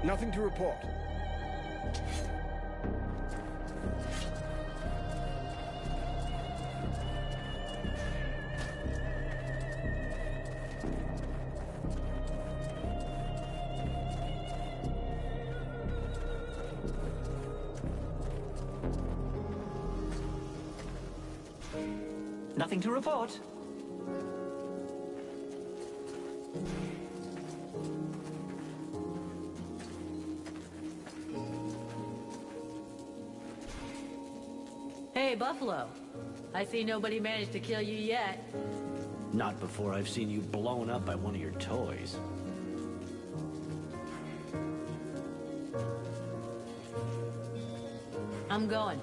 Nothing to report. Nothing to report. Hey, Buffalo. I see nobody managed to kill you yet. Not before I've seen you blown up by one of your toys. I'm going.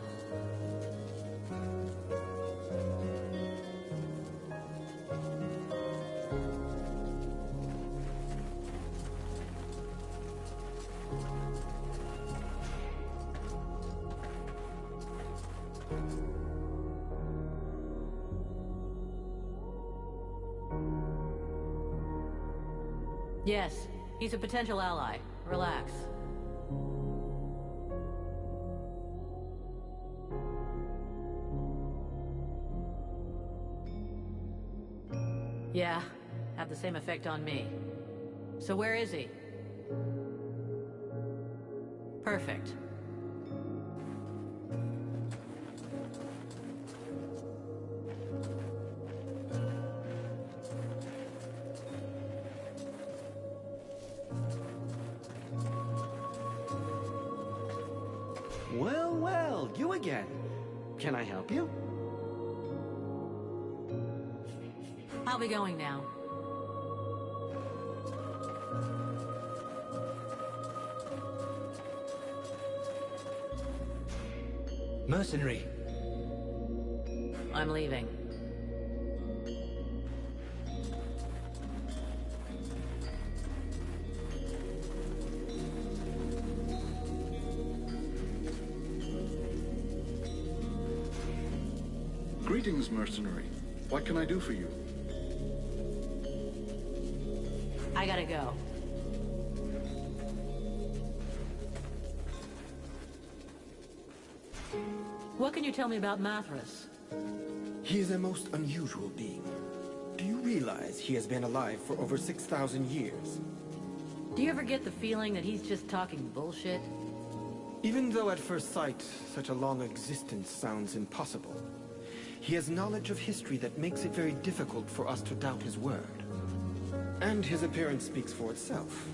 Yes, he's a potential ally. Relax. Yeah, have the same effect on me. So where is he? Perfect. Well, you again. Can I help you? I'll be going now. Mercenary. I'm leaving. Greetings, mercenary. What can I do for you? I gotta go. What can you tell me about Mathras? He is a most unusual being. Do you realize he has been alive for over 6,000 years? Do you ever get the feeling that he's just talking bullshit? Even though at first sight, such a long existence sounds impossible, he has knowledge of history that makes it very difficult for us to doubt his word. And his appearance speaks for itself,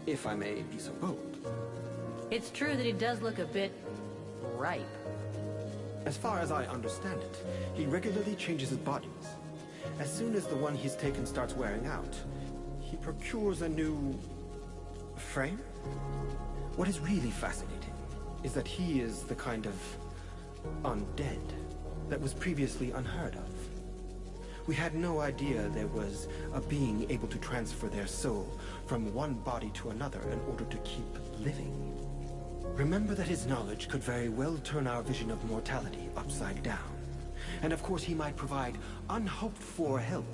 if I may be so bold. It's true that he does look a bit ripe. As far as I understand it, he regularly changes his bodies. As soon as the one he's taken starts wearing out, he procures a new frame? What is really fascinating is that he is the kind of undead that was previously unheard of. We had no idea there was a being able to transfer their soul from one body to another in order to keep living. Remember that his knowledge could very well turn our vision of mortality upside down. And of course he might provide unhoped-for help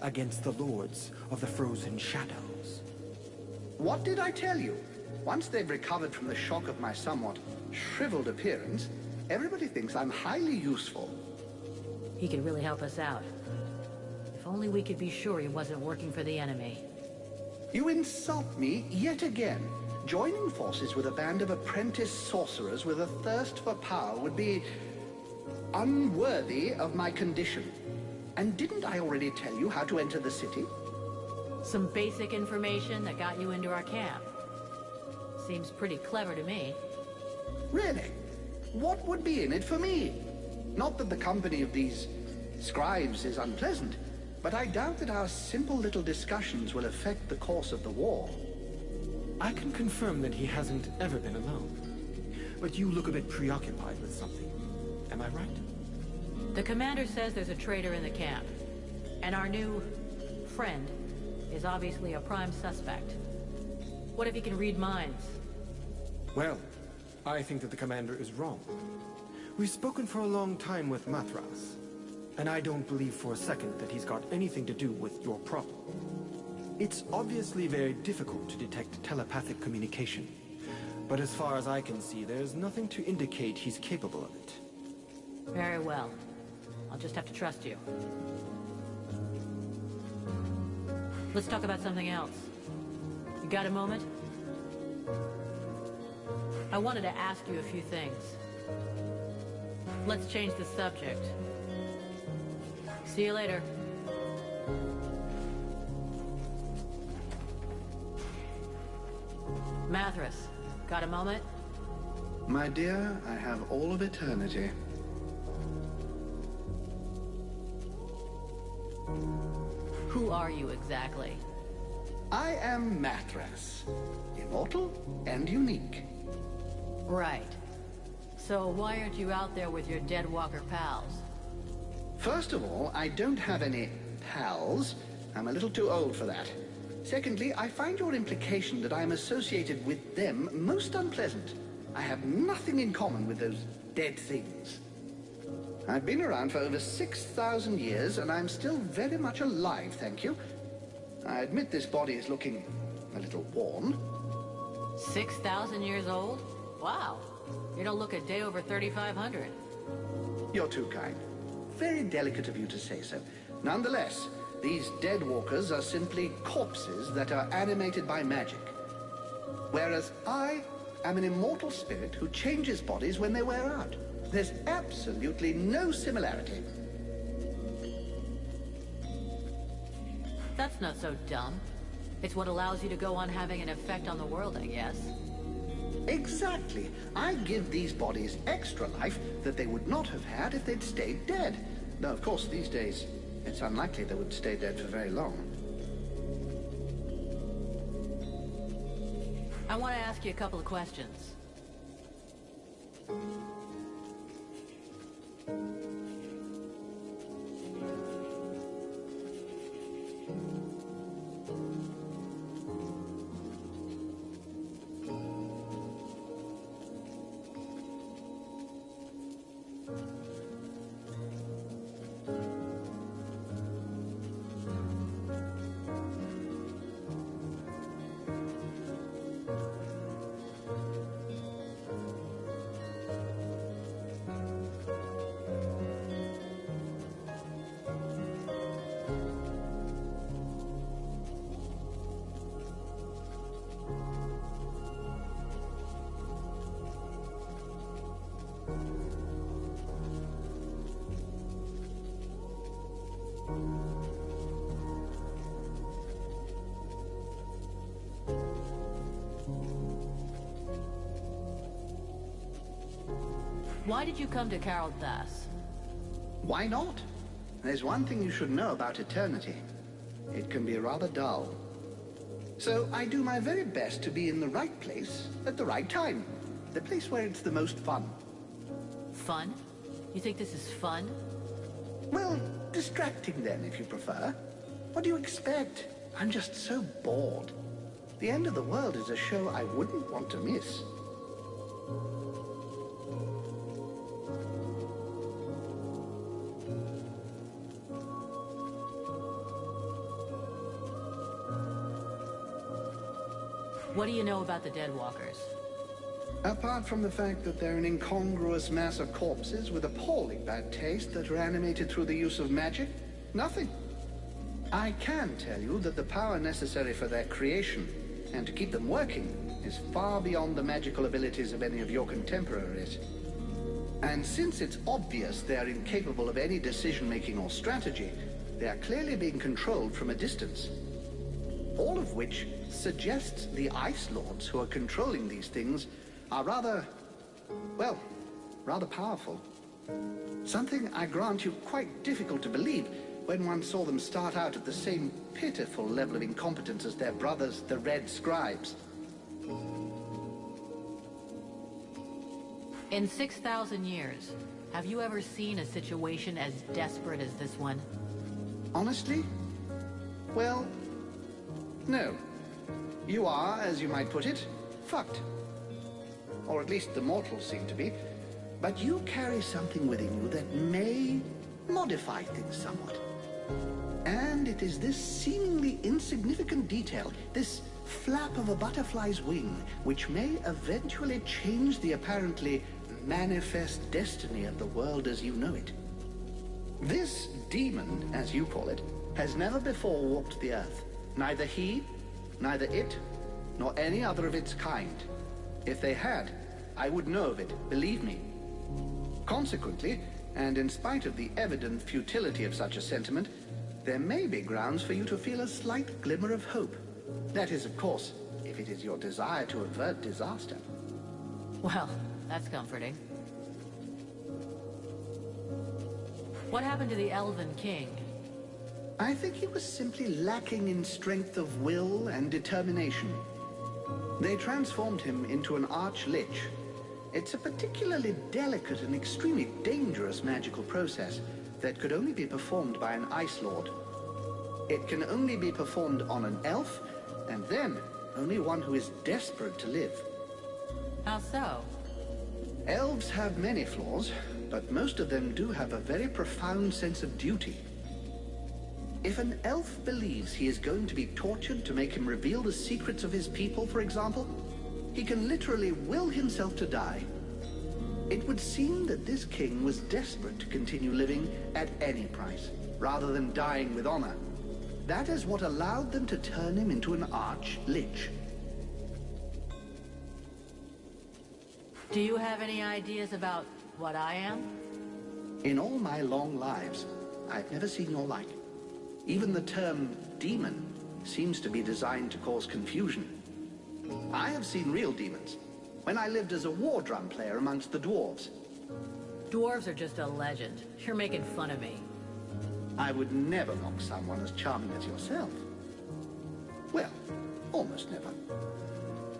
against the lords of the frozen shadows. What did I tell you? Once they've recovered from the shock of my somewhat shriveled appearance, everybody thinks I'm highly useful. He could really help us out. If only we could be sure he wasn't working for the enemy. You insult me yet again. Joining forces with a band of apprentice sorcerers with a thirst for power would be unworthy of my condition. And didn't I already tell you how to enter the city? Some basic information that got you into our camp. Seems pretty clever to me. Really? What would be in it for me? Not that the company of these scribes is unpleasant, but I doubt that our simple little discussions will affect the course of the war. I can confirm that he hasn't ever been alone. But you look a bit preoccupied with something. Am I right? The commander says there's a traitor in the camp. And our new friend is obviously a prime suspect. What if he can read minds? Well, I think that the commander is wrong. We've spoken for a long time with Mathras, and I don't believe for a second that he's got anything to do with your problem. It's obviously very difficult to detect telepathic communication But as far as I can see, there's nothing to indicate he's capable of it. Very well. I'll just have to trust you. Let's talk about something else. You got a moment? I wanted to ask you a few things. Let's change the subject. See you later. Mathras, got a moment? My dear, I have all of eternity. Who are you exactly? I am Mathras, immortal and unique. Right. So why aren't you out there with your dead walker pals? First of all, I don't have any pals. I'm a little too old for that. Secondly, I find your implication that I'm associated with them most unpleasant. I have nothing in common with those dead things. I've been around for over 6,000 years, and I'm still very much alive, thank you. I admit this body is looking a little worn. 6,000 years old? Wow. You don't look a day over 3,500. You're too kind. Very delicate of you to say so. Nonetheless, these dead walkers are simply corpses that are animated by magic. Whereas I am an immortal spirit who changes bodies when they wear out. There's absolutely no similarity. That's not so dumb. It's what allows you to go on having an effect on the world, I guess. Exactly. I give these bodies extra life that they would not have had if they'd stayed dead. Though, of course, these days, it's unlikely they would stay dead for very long. I want to ask you a couple of questions. Why did you come to Carol Das? Why not? There's one thing you should know about eternity. It can be rather dull. So I do my very best to be in the right place at the right time. The place where it's the most fun. Fun? You think this is fun? Well, distracting then, if you prefer. What do you expect? I'm just so bored. The End of the World is a show I wouldn't want to miss. What do you know about the Dead Walkers? Apart from the fact that they're an incongruous mass of corpses with appalling bad taste that are animated through the use of magic, nothing. I can tell you that the power necessary for their creation and to keep them working is far beyond the magical abilities of any of your contemporaries. And since it's obvious they're incapable of any decision-making or strategy, they are clearly being controlled from a distance. All of which suggests the Ice Lords who are controlling these things are rather powerful. Something, I grant you, quite difficult to believe when one saw them start out at the same pitiful level of incompetence as their brothers, the Red Scribes. In 6,000 years, have you ever seen a situation as desperate as this one? Honestly? Well, no. You are, as you might put it, fucked. Or at least the mortals seem to be. But you carry something within you that may modify things somewhat. And it is this seemingly insignificant detail, this flap of a butterfly's wing, which may eventually change the apparently manifest destiny of the world as you know it. This demon, as you call it, has never before walked the earth. Neither he, neither it, nor any other of its kind. If they had, I would know of it, believe me. Consequently, and in spite of the evident futility of such a sentiment, there may be grounds for you to feel a slight glimmer of hope. That is, of course, if it is your desire to avert disaster. Well, that's comforting. What happened to the Elven King? I think he was simply lacking in strength of will and determination. They transformed him into an arch-lich. It's a particularly delicate and extremely dangerous magical process that could only be performed by an Ice Lord. It can only be performed on an elf, and then only one who is desperate to live. How so? Elves have many flaws, but most of them do have a very profound sense of duty. If an elf believes he is going to be tortured to make him reveal the secrets of his people, for example, he can literally will himself to die. It would seem that this king was desperate to continue living at any price, rather than dying with honor. That is what allowed them to turn him into an arch-lich. Do you have any ideas about what I am? In all my long lives, I've never seen your like. Even the term demon seems to be designed to cause confusion. I have seen real demons when I lived as a war drum player amongst the dwarves. Dwarves are just a legend. You're making fun of me. I would never mock someone as charming as yourself. Well, almost never.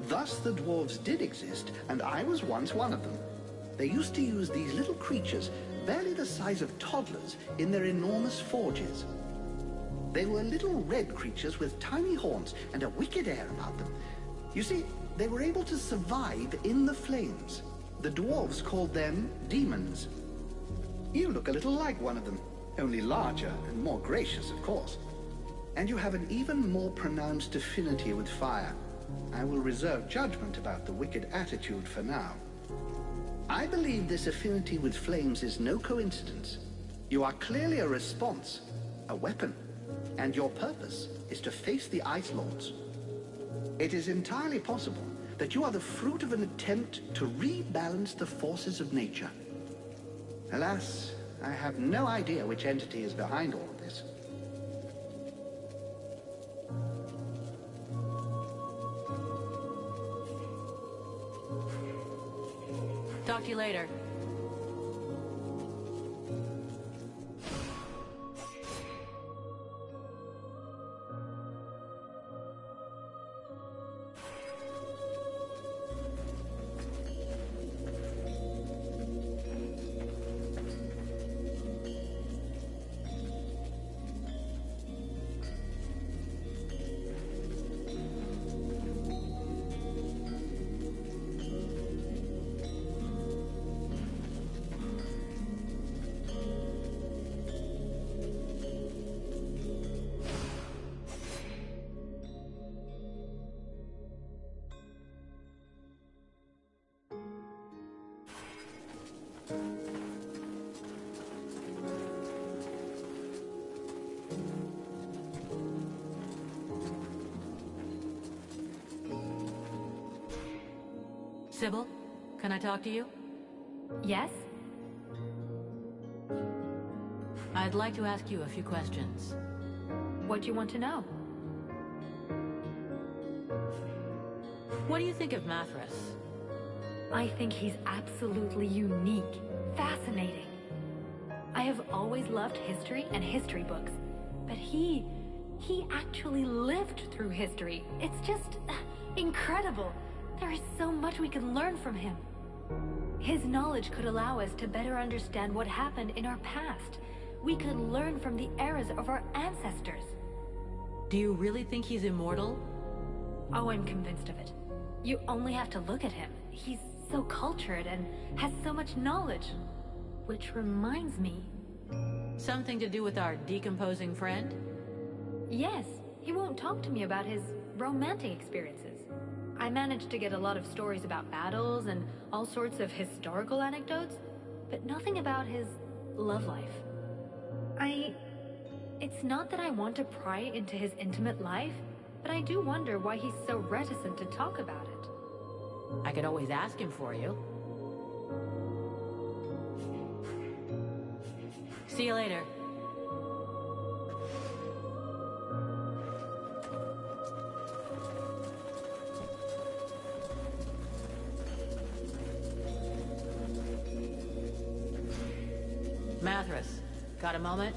Thus the dwarves did exist, and I was once one of them. They used to use these little creatures, barely the size of toddlers, in their enormous forges. They were little red creatures with tiny horns and a wicked air about them. You see, they were able to survive in the flames. The dwarves called them demons. You look a little like one of them, only larger and more gracious, of course. And you have an even more pronounced affinity with fire. I will reserve judgment about the wicked attitude for now. I believe this affinity with flames is no coincidence. You are clearly a response, a weapon, and your purpose is to face the Ice Lords. It is entirely possible that you are the fruit of an attempt to rebalance the forces of nature. Alas, I have no idea which entity is behind all of this. Talk to you later. Sybil, can I talk to you? Yes? I'd like to ask you a few questions. What do you want to know? What do you think of Mathras? I think he's absolutely unique, fascinating. I have always loved history and history books, but he actually lived through history. It's just incredible. There is so much we can learn from him. His knowledge could allow us to better understand what happened in our past. We could learn from the eras of our ancestors. Do you really think he's immortal? Oh, I'm convinced of it. You only have to look at him. He's so cultured and has so much knowledge. Which reminds me... Something to do with our decomposing friend? Yes, he won't talk to me about his romantic experiences. I managed to get a lot of stories about battles and all sorts of historical anecdotes, but nothing about his love life. It's not that I want to pry into his intimate life, but I do wonder why he's so reticent to talk about it. I could always ask him for you. See you later. Mathras, got a moment?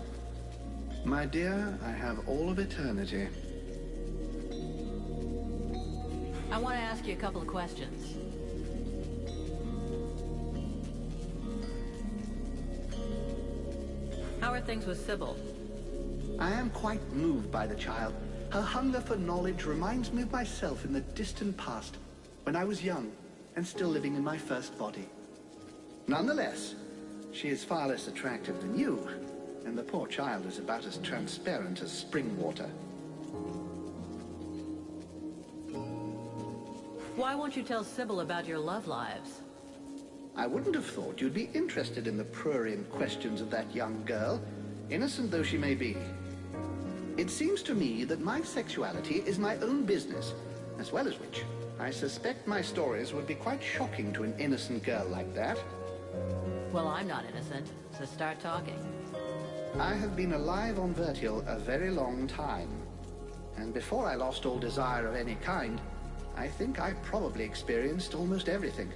My dear, I have all of eternity. I want to ask you a couple of questions. How are things with Sybil? I am quite moved by the child. Her hunger for knowledge reminds me of myself in the distant past, when I was young and still living in my first body. Nonetheless, she is far less attractive than you, and the poor child is about as transparent as spring water. Why won't you tell Sybil about your love lives? I wouldn't have thought you'd be interested in the prurient questions of that young girl, innocent though she may be. It seems to me that my sexuality is my own business, as well as which, I suspect my stories would be quite shocking to an innocent girl like that. Well, I'm not innocent, so start talking. I have been alive on Vertial a very long time, and before I lost all desire of any kind, I think I probably experienced almost everything.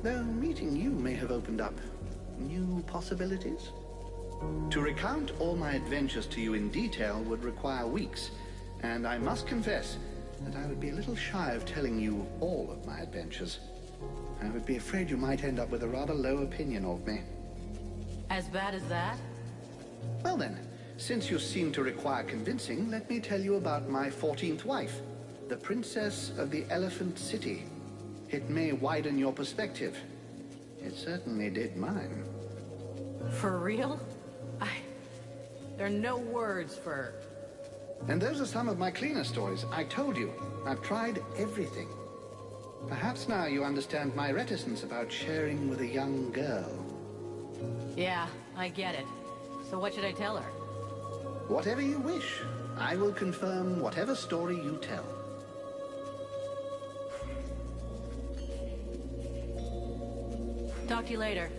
Though meeting you may have opened up new possibilities. To recount all my adventures to you in detail would require weeks, and I must confess that I would be a little shy of telling you all of my adventures. I would be afraid you might end up with a rather low opinion of me. As bad as that? Well then, since you seem to require convincing, let me tell you about my 14th wife, the Princess of the Elephant City. It may widen your perspective. It certainly did mine. For real? There are no words for... And those are some of my cleaner stories. I told you, I've tried everything. Perhaps now you understand my reticence about sharing with a young girl. Yeah, I get it. So what should I tell her? Whatever you wish. I will confirm whatever story you tell. Talk to you later.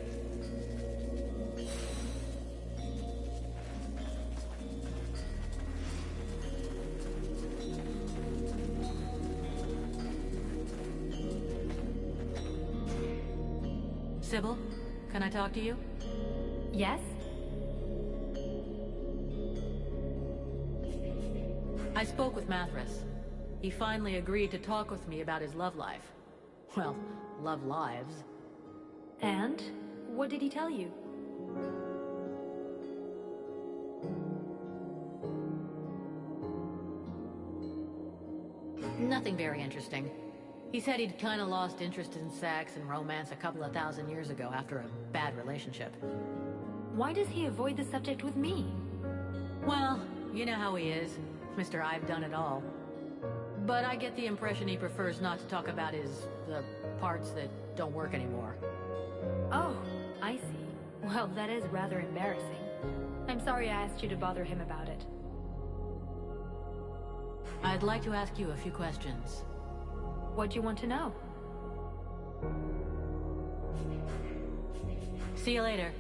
Sybil, can I talk to you? Yes? I spoke with Mathras. He finally agreed to talk with me about his love life. Well, love lives. And? What did he tell you? Nothing very interesting. He said he'd kind of lost interest in sex and romance a couple of thousand years ago after a bad relationship. Why does he avoid the subject with me? Well, you know how he is. Mr. I've done it all. But I get the impression he prefers not to talk about the parts that don't work anymore. Oh, I see. Well, that is rather embarrassing. I'm sorry I asked you to bother him about it. I'd like to ask you a few questions. What do you want to know? See you later.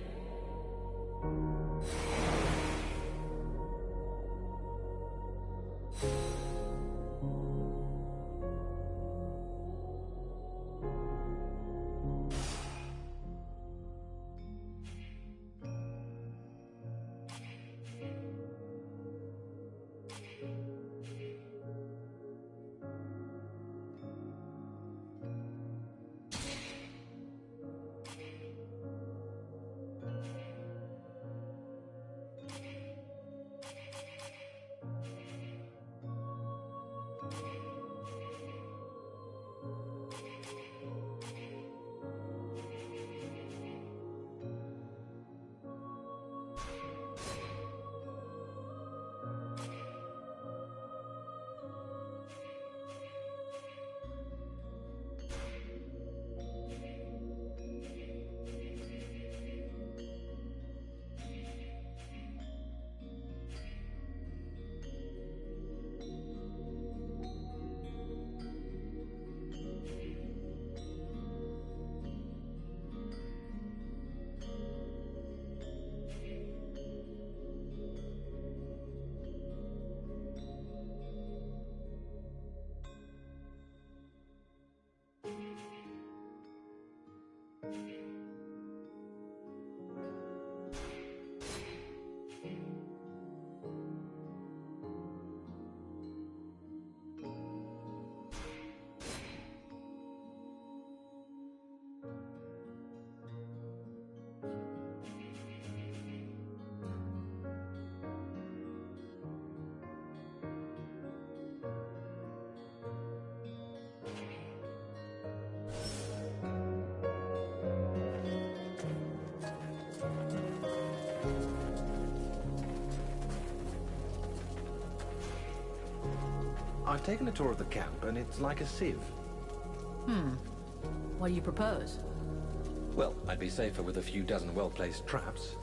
I've taken a tour of the camp, and it's like a sieve. What do you propose? Well, I'd be safer with a few dozen well-placed traps.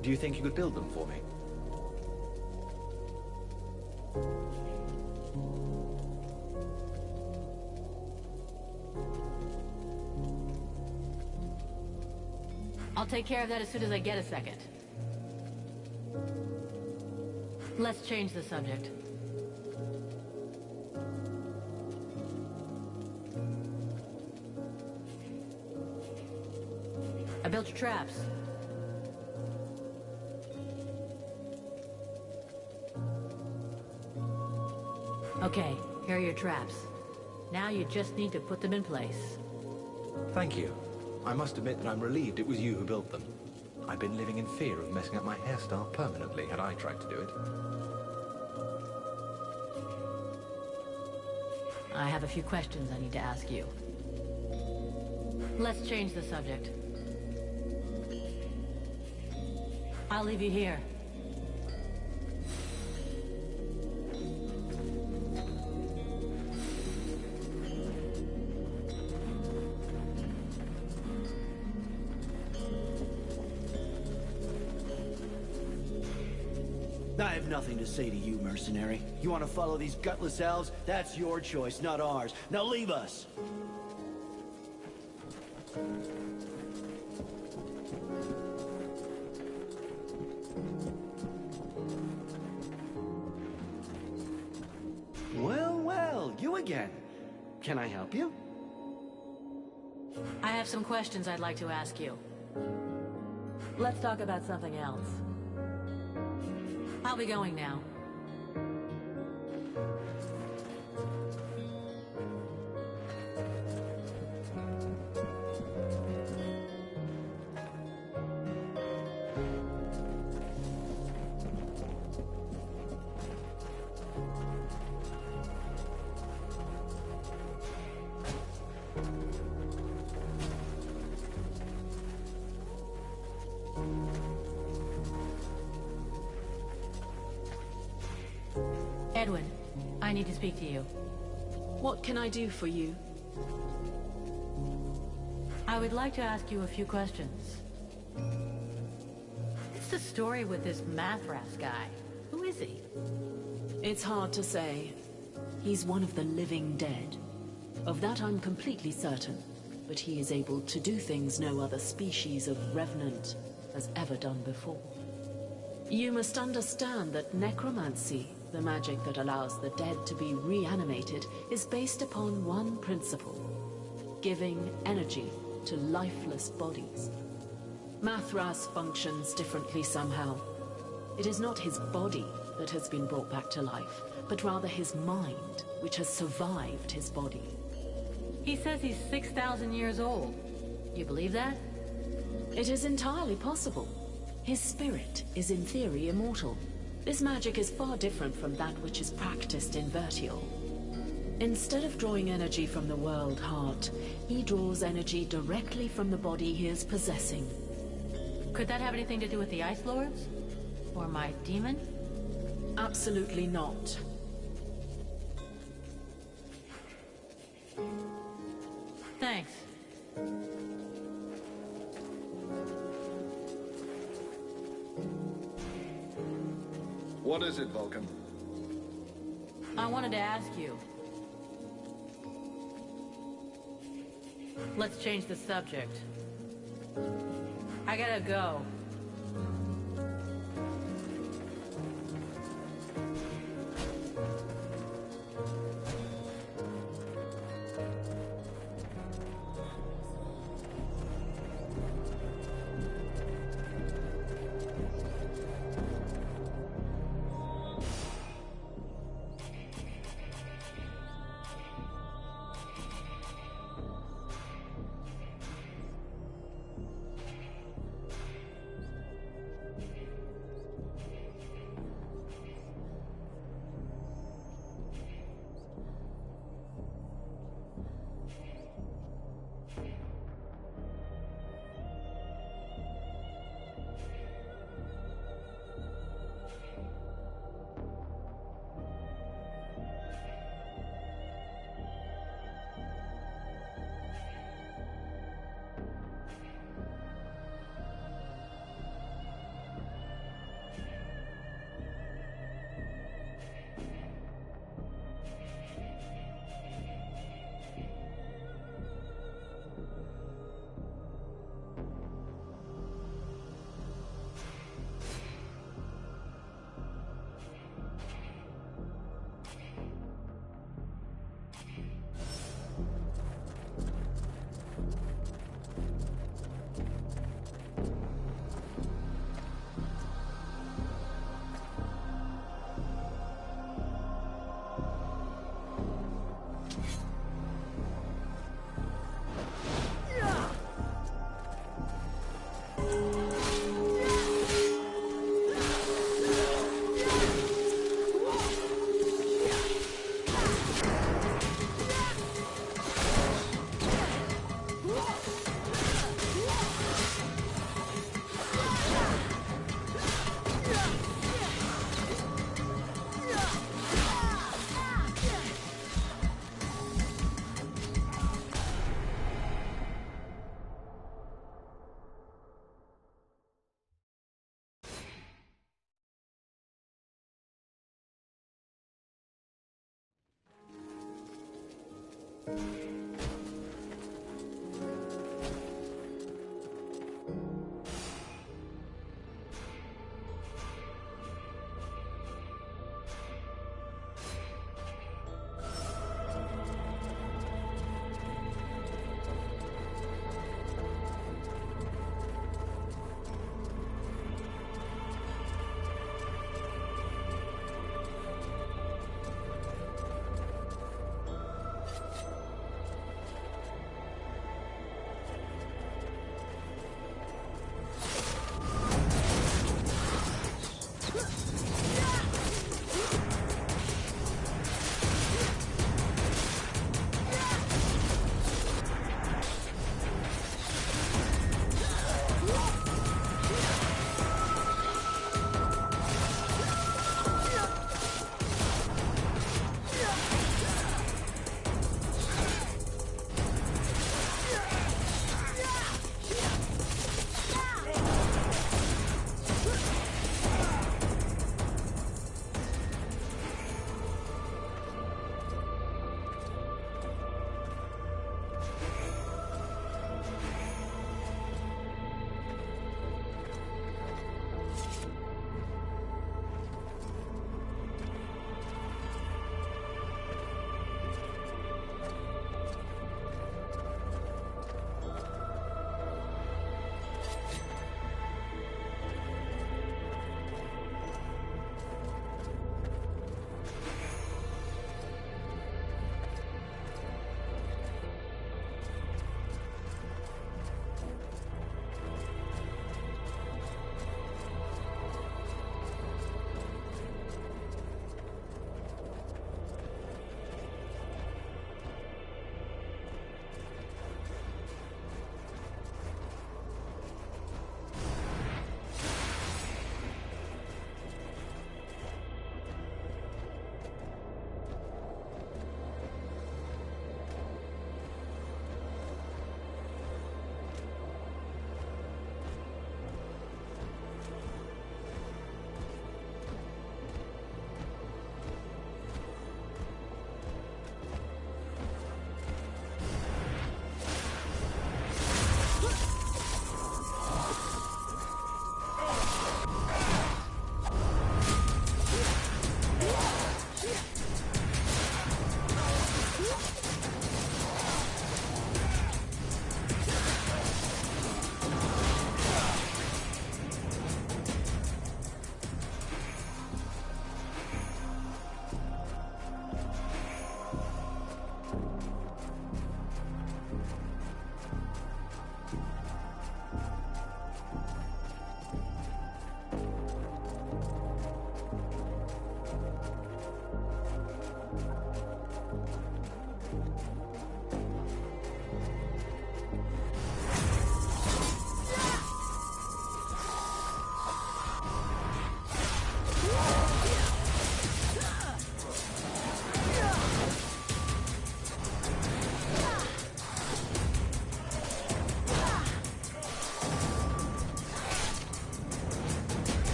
Do you think you could build them for me? I'll take care of that as soon as I get a second. Let's change the subject. I built your traps. Okay, here are your traps. Now you just need to put them in place. Thank you. I must admit that I'm relieved it was you who built them. I've been living in fear of messing up my hairstyle permanently had I tried to do it. I have a few questions I need to ask you. Let's change the subject. I'll leave you here. I have nothing to say to you, mercenary. You want to follow these gutless elves? That's your choice, not ours. Now leave us! Well, well, you again. Can I help you? I have some questions I'd like to ask you. Let's talk about something else. I'll be going now. Edwin, I need to speak to you. What can I do for you? I would like to ask you a few questions. What's the story with this Mathras guy? Who is he? It's hard to say. He's one of the living dead. Of that I'm completely certain. But he is able to do things no other species of revenant has ever done before. You must understand that necromancy, the magic that allows the dead to be reanimated, is based upon one principle: giving energy to lifeless bodies. Mathras functions differently somehow. It is not his body that has been brought back to life, but rather his mind, which has survived his body. He says he's 6,000 years old. You believe that? It is entirely possible. His spirit is in theory immortal. This magic is far different from that which is practiced in Vertial. Instead of drawing energy from the world heart, he draws energy directly from the body he is possessing. Could that have anything to do with the Ice Lords? Or my demon? Absolutely not. Thanks. What is it, Vulcan? I wanted to ask you. Let's change the subject. I gotta go.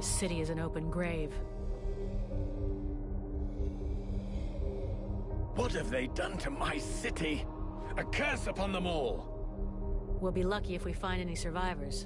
This city is an open grave. What have they done to my city? A curse upon them all! We'll be lucky if we find any survivors.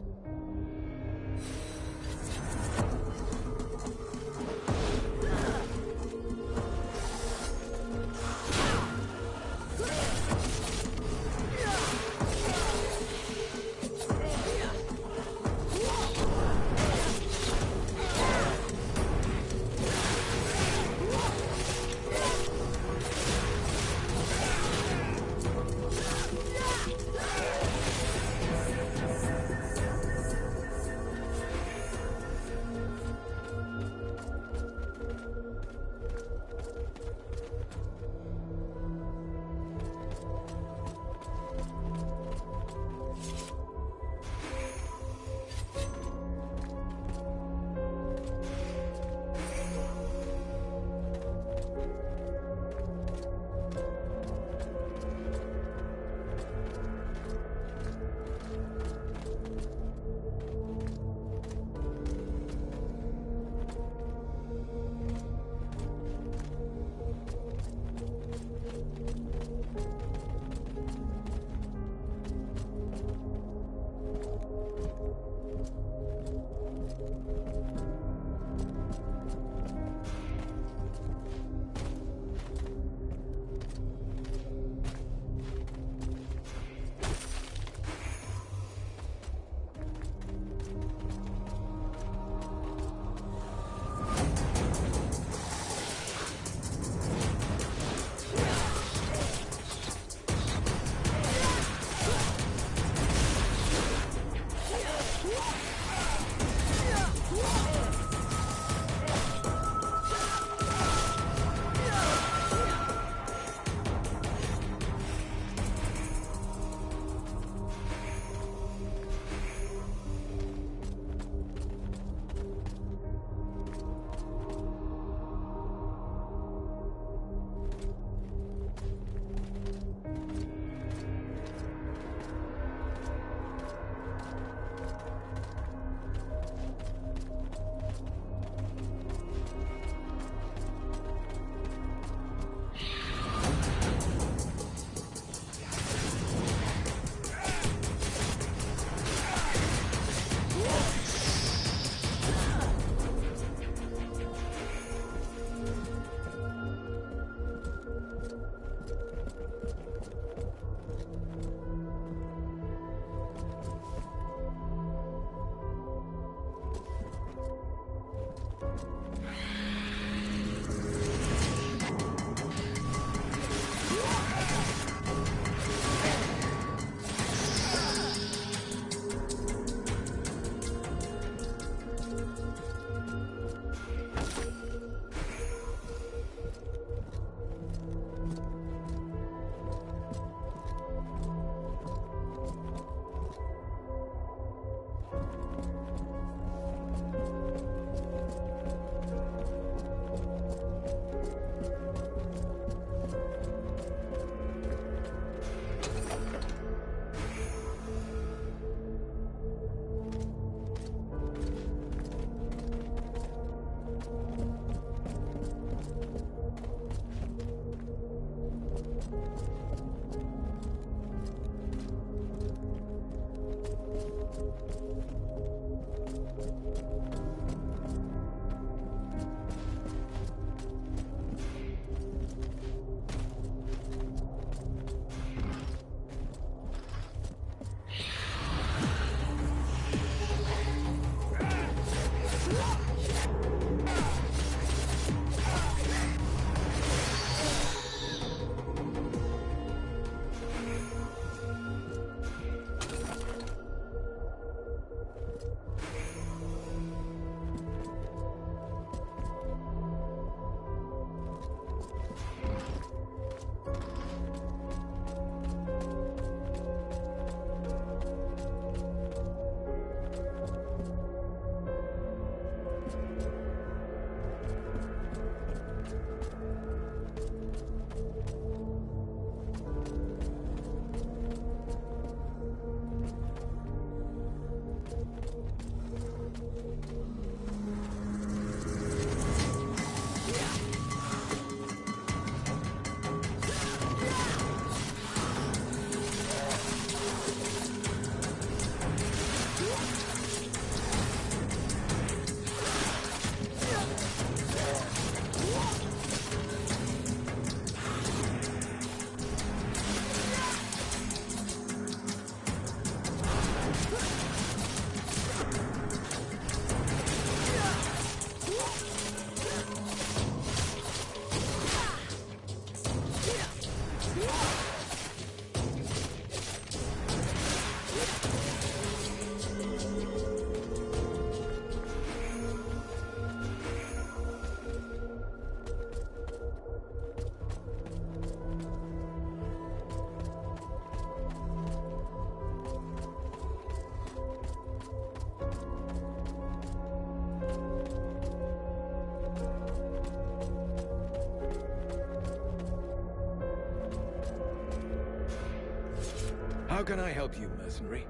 How can I help you, mercenary?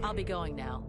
I'll be going now.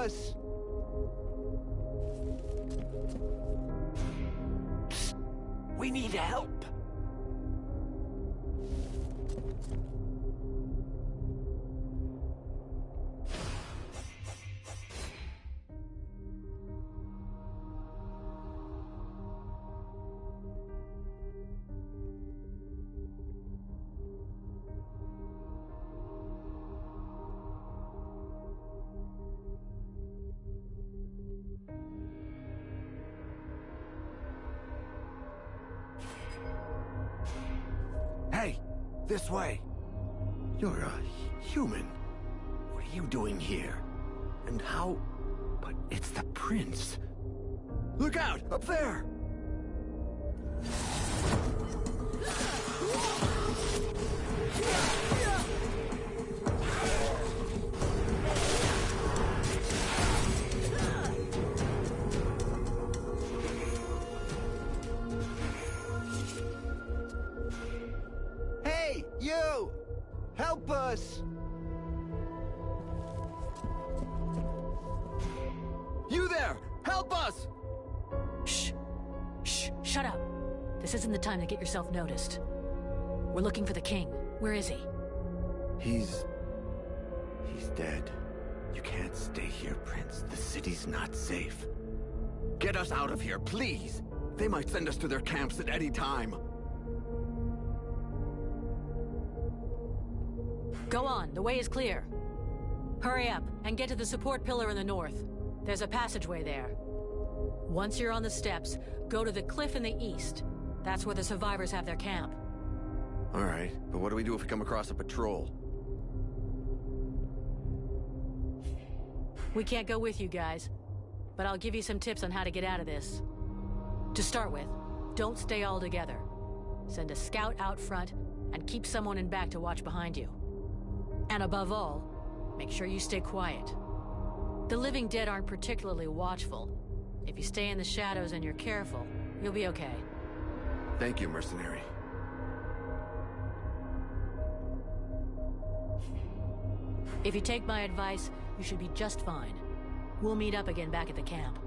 us! Psst. We need help. Hey, this way. You're a human. What are you doing here? And how... But it's the prince. Look out! Up there! Hey, you! Help us! You there! Help us! Shh. Shh. Shut up. This isn't the time to get yourself noticed. We're looking for the king. Where is he? He's dead. You can't stay here, Prince. The city's not safe. Get us out of here, please! They might send us to their camps at any time. Go on. The way is clear. Hurry up and get to the support pillar in the north. There's a passageway there. Once you're on the steps, go to the cliff in the east. That's where the survivors have their camp. All right, but what do we do if we come across a patrol? We can't go with you guys, but I'll give you some tips on how to get out of this. To start with, don't stay all together. Send a scout out front and keep someone in back to watch behind you. And above all, make sure you stay quiet. The living dead aren't particularly watchful. If you stay in the shadows and you're careful, you'll be okay. Thank you, mercenary. If you take my advice, you should be just fine. We'll meet up again back at the camp.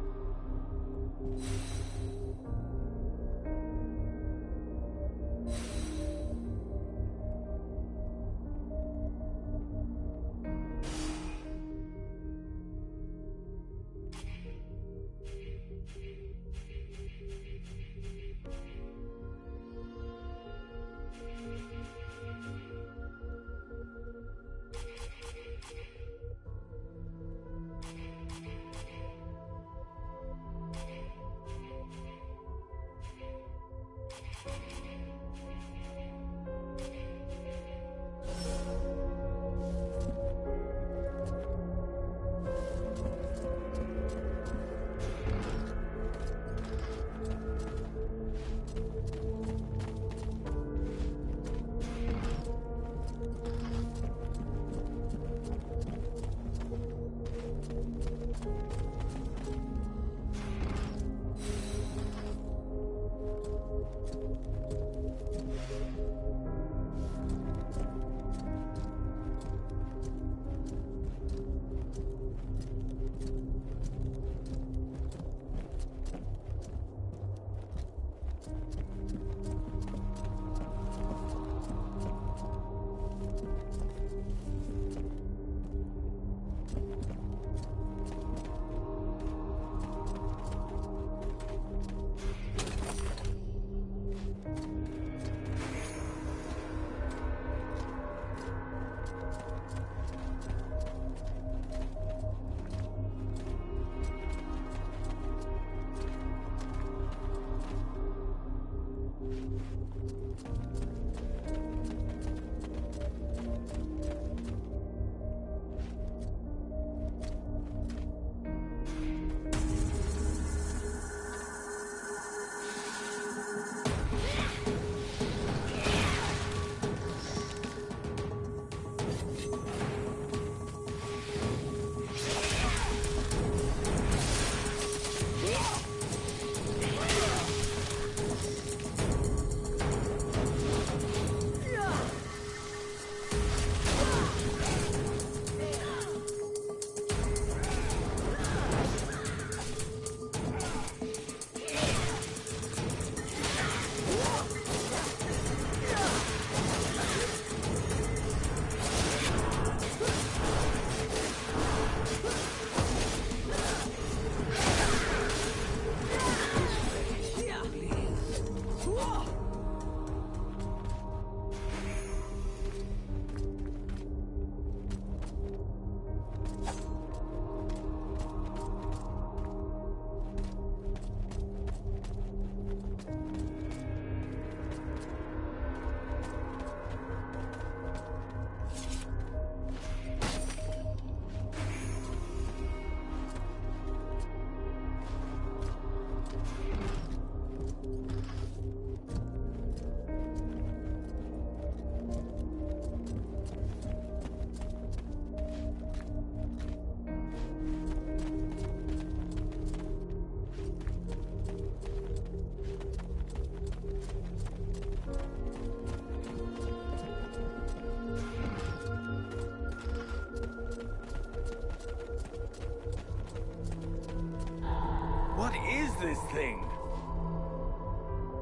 this thing?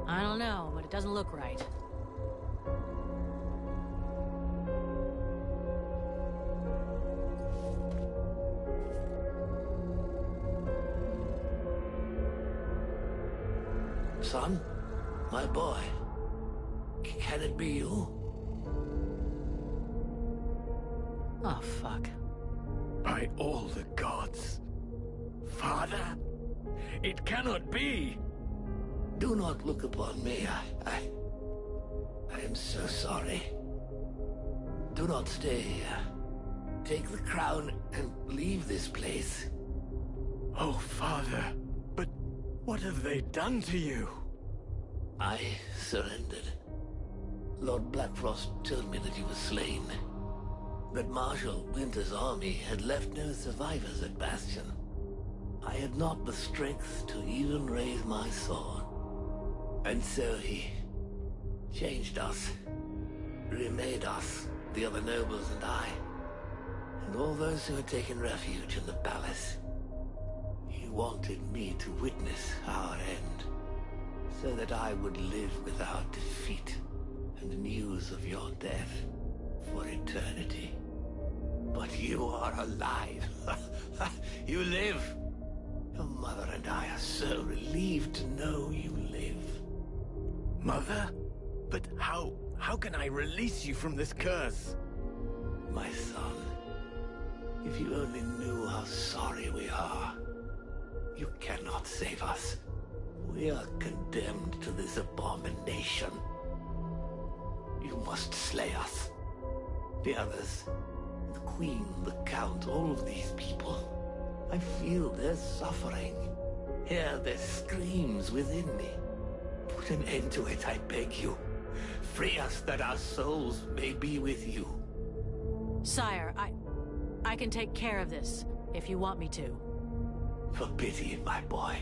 I don't know, but it doesn't look right. Son? My boy? Can it be you? Oh, fuck. By all the gods. Father? It cannot be! Do not look upon me. I am so sorry. Do not stay here. Take the crown and leave this place. Oh, Father. But what have they done to you? I surrendered. Lord Blackfrost told me that he was slain. That Marshal Winter's army had left no survivors at Bastion. I had not the strength to even raise my sword. And so he changed us, remade us, the other nobles and I, and all those who had taken refuge in the palace. He wanted me to witness our end, so that I would live without defeat and news of your death for eternity. But you are alive. You live. Your mother and I are so relieved to know you live. Mother? But how can I release you from this curse? My son, if you only knew how sorry we are. You cannot save us. We are condemned to this abomination. You must slay us. The others, the Queen, the Count, all of these people. I feel their suffering. Hear their screams within me. Put an end to it, I beg you. Free us that our souls may be with you. Sire, I can take care of this, if you want me to. For pity, my boy.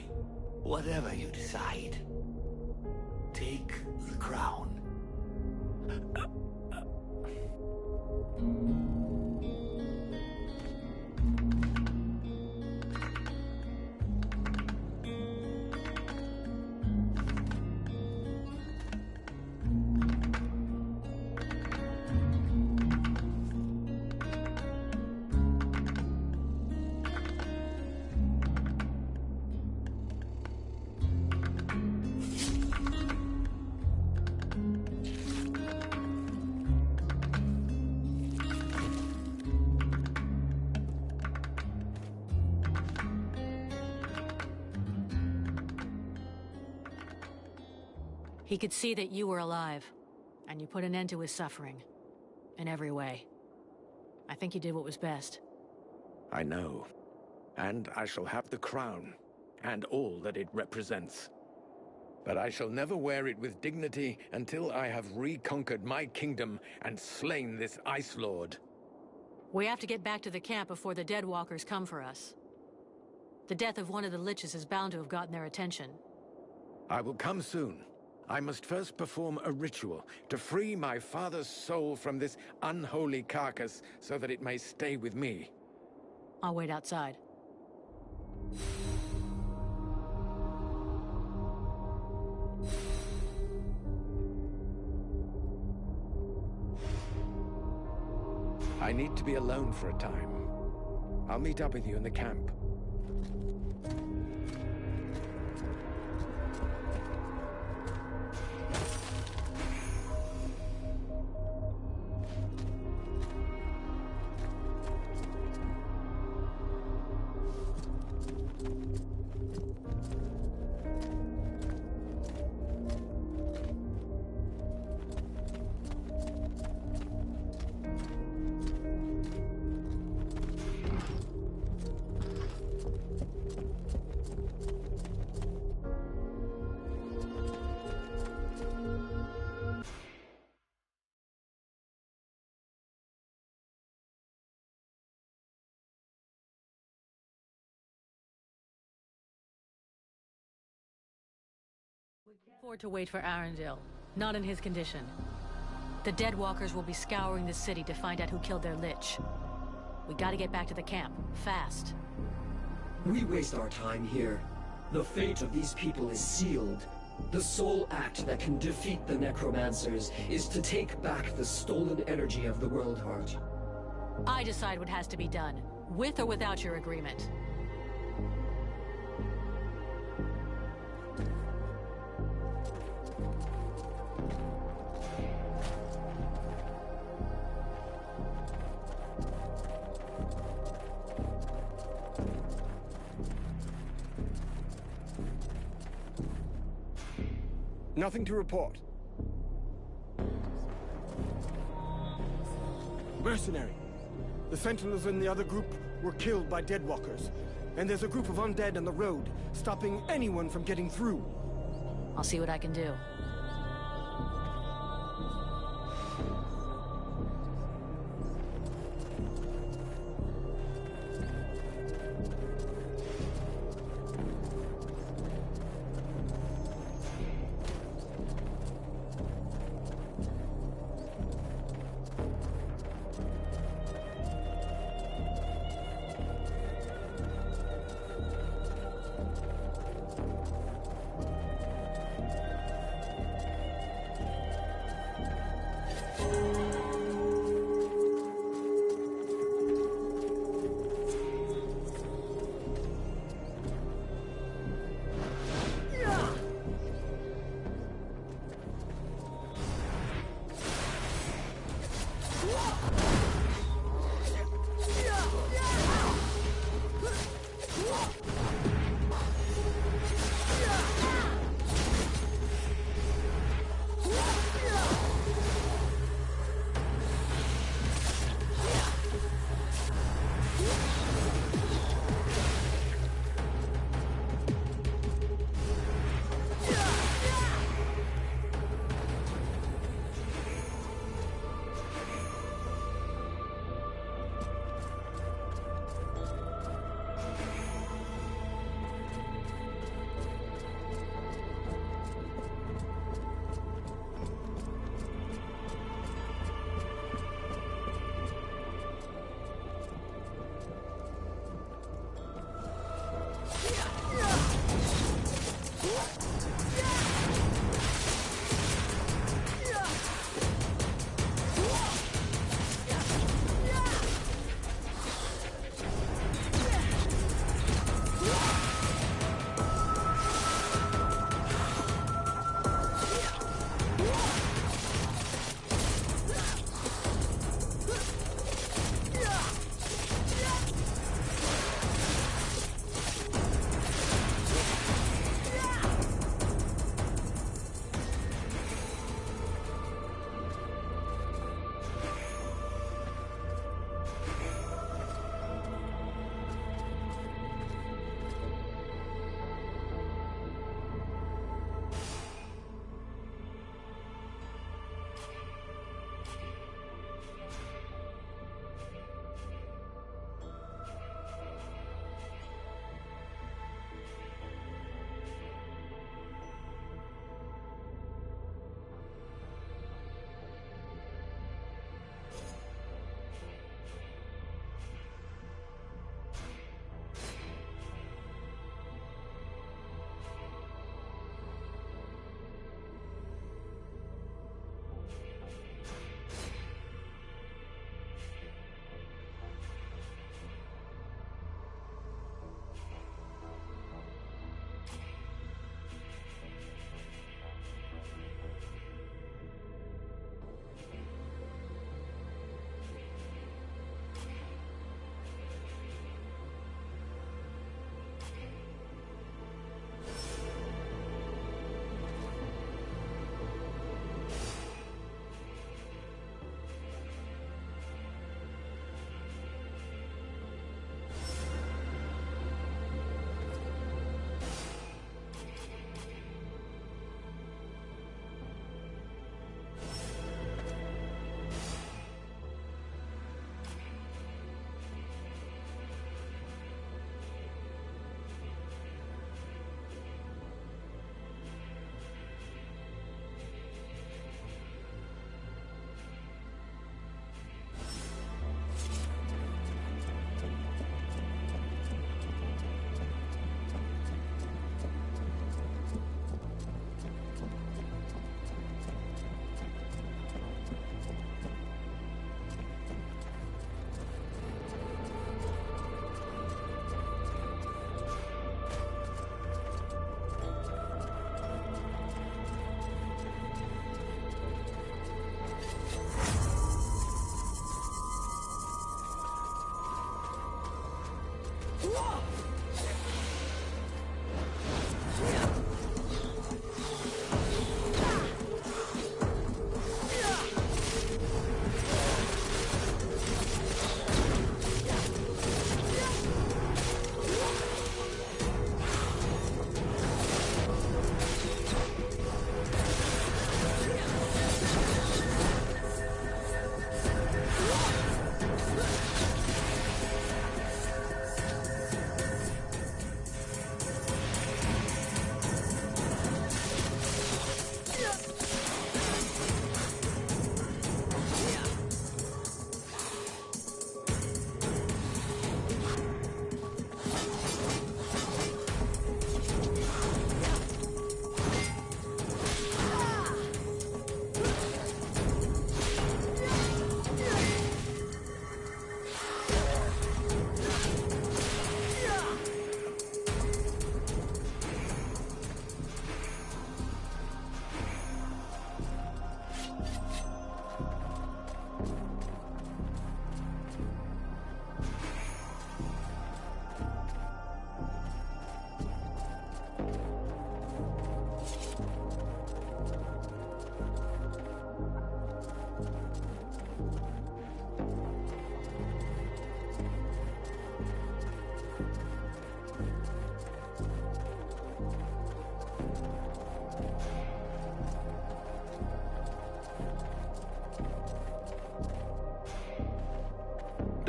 Whatever you decide. Take the crown. He could see that you were alive, and you put an end to his suffering. In every way. I think you did what was best. I know. And I shall have the crown, and all that it represents. But I shall never wear it with dignity until I have reconquered my kingdom and slain this Ice Lord. We have to get back to the camp before the Deadwalkers come for us. The death of one of the Liches is bound to have gotten their attention. I will come soon. I must first perform a ritual to free my father's soul from this unholy carcass so that it may stay with me. I'll wait outside. I need to be alone for a time. I'll meet up with you in the camp. Afford to wait for Arundel. Not in his condition. The Deadwalkers will be scouring the city to find out who killed their Lich. We gotta get back to the camp, fast. We waste our time here. The fate of these people is sealed. The sole act that can defeat the necromancers is to take back the stolen energy of the World Heart. I decide what has to be done, with or without your agreement. Nothing to report. Mercenary. The Sentinels in the other group were killed by Deadwalkers. And there's a group of undead on the road, stopping anyone from getting through. I'll see what I can do.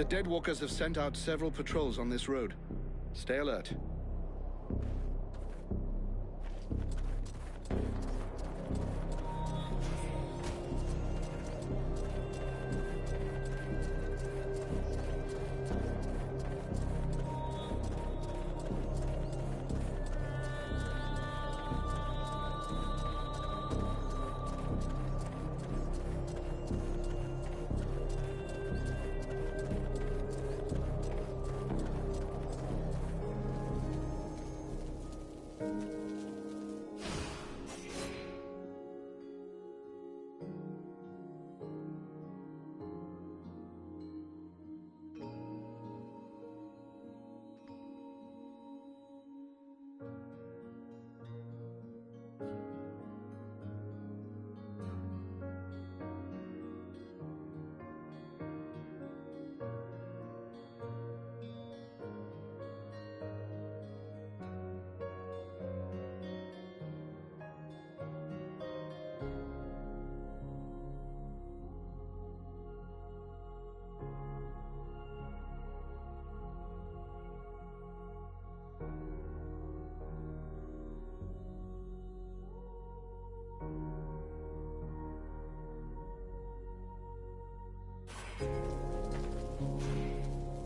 Deadwalkers have sent out several patrols on this road. Stay alert.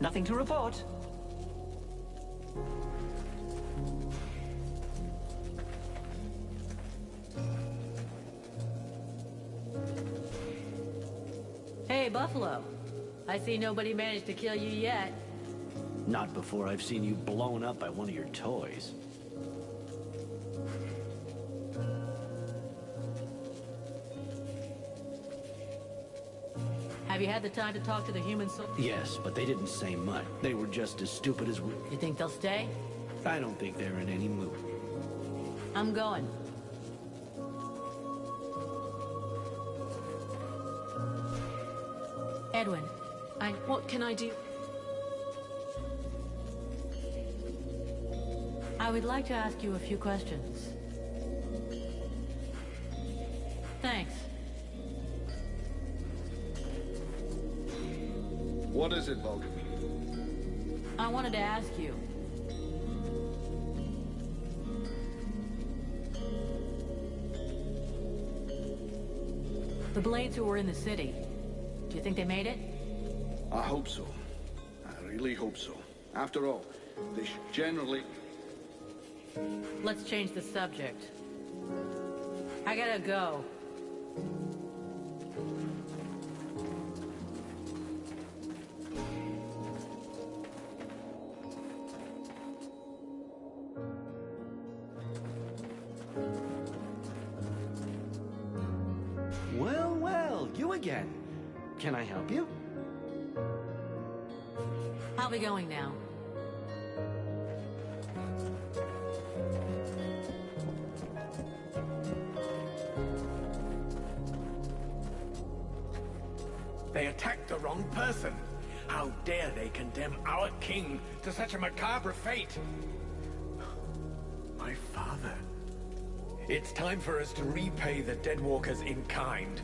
Nothing to report. Hey, Buffalo. I see nobody managed to kill you yet. Not before I've seen you blown up by one of your toys. Have you had the time to talk to the human soul? Yes, but they didn't say much. They were just as stupid as we... You think they'll stay? I don't think they're in any mood. I'm going. Edwin, What can I do? I would like to ask you a few questions. Thanks. What is it, Vulcan? I wanted to ask you. The Blades who were in the city, do you think they made it? I hope so. I really hope so. After all, they generally... Let's change the subject. I gotta go. Well, you again. Can I help you? I'll be going now. They attacked the wrong person. How dare they condemn our king to such a macabre fate? My father. It's time for us to repay the Deadwalkers in kind.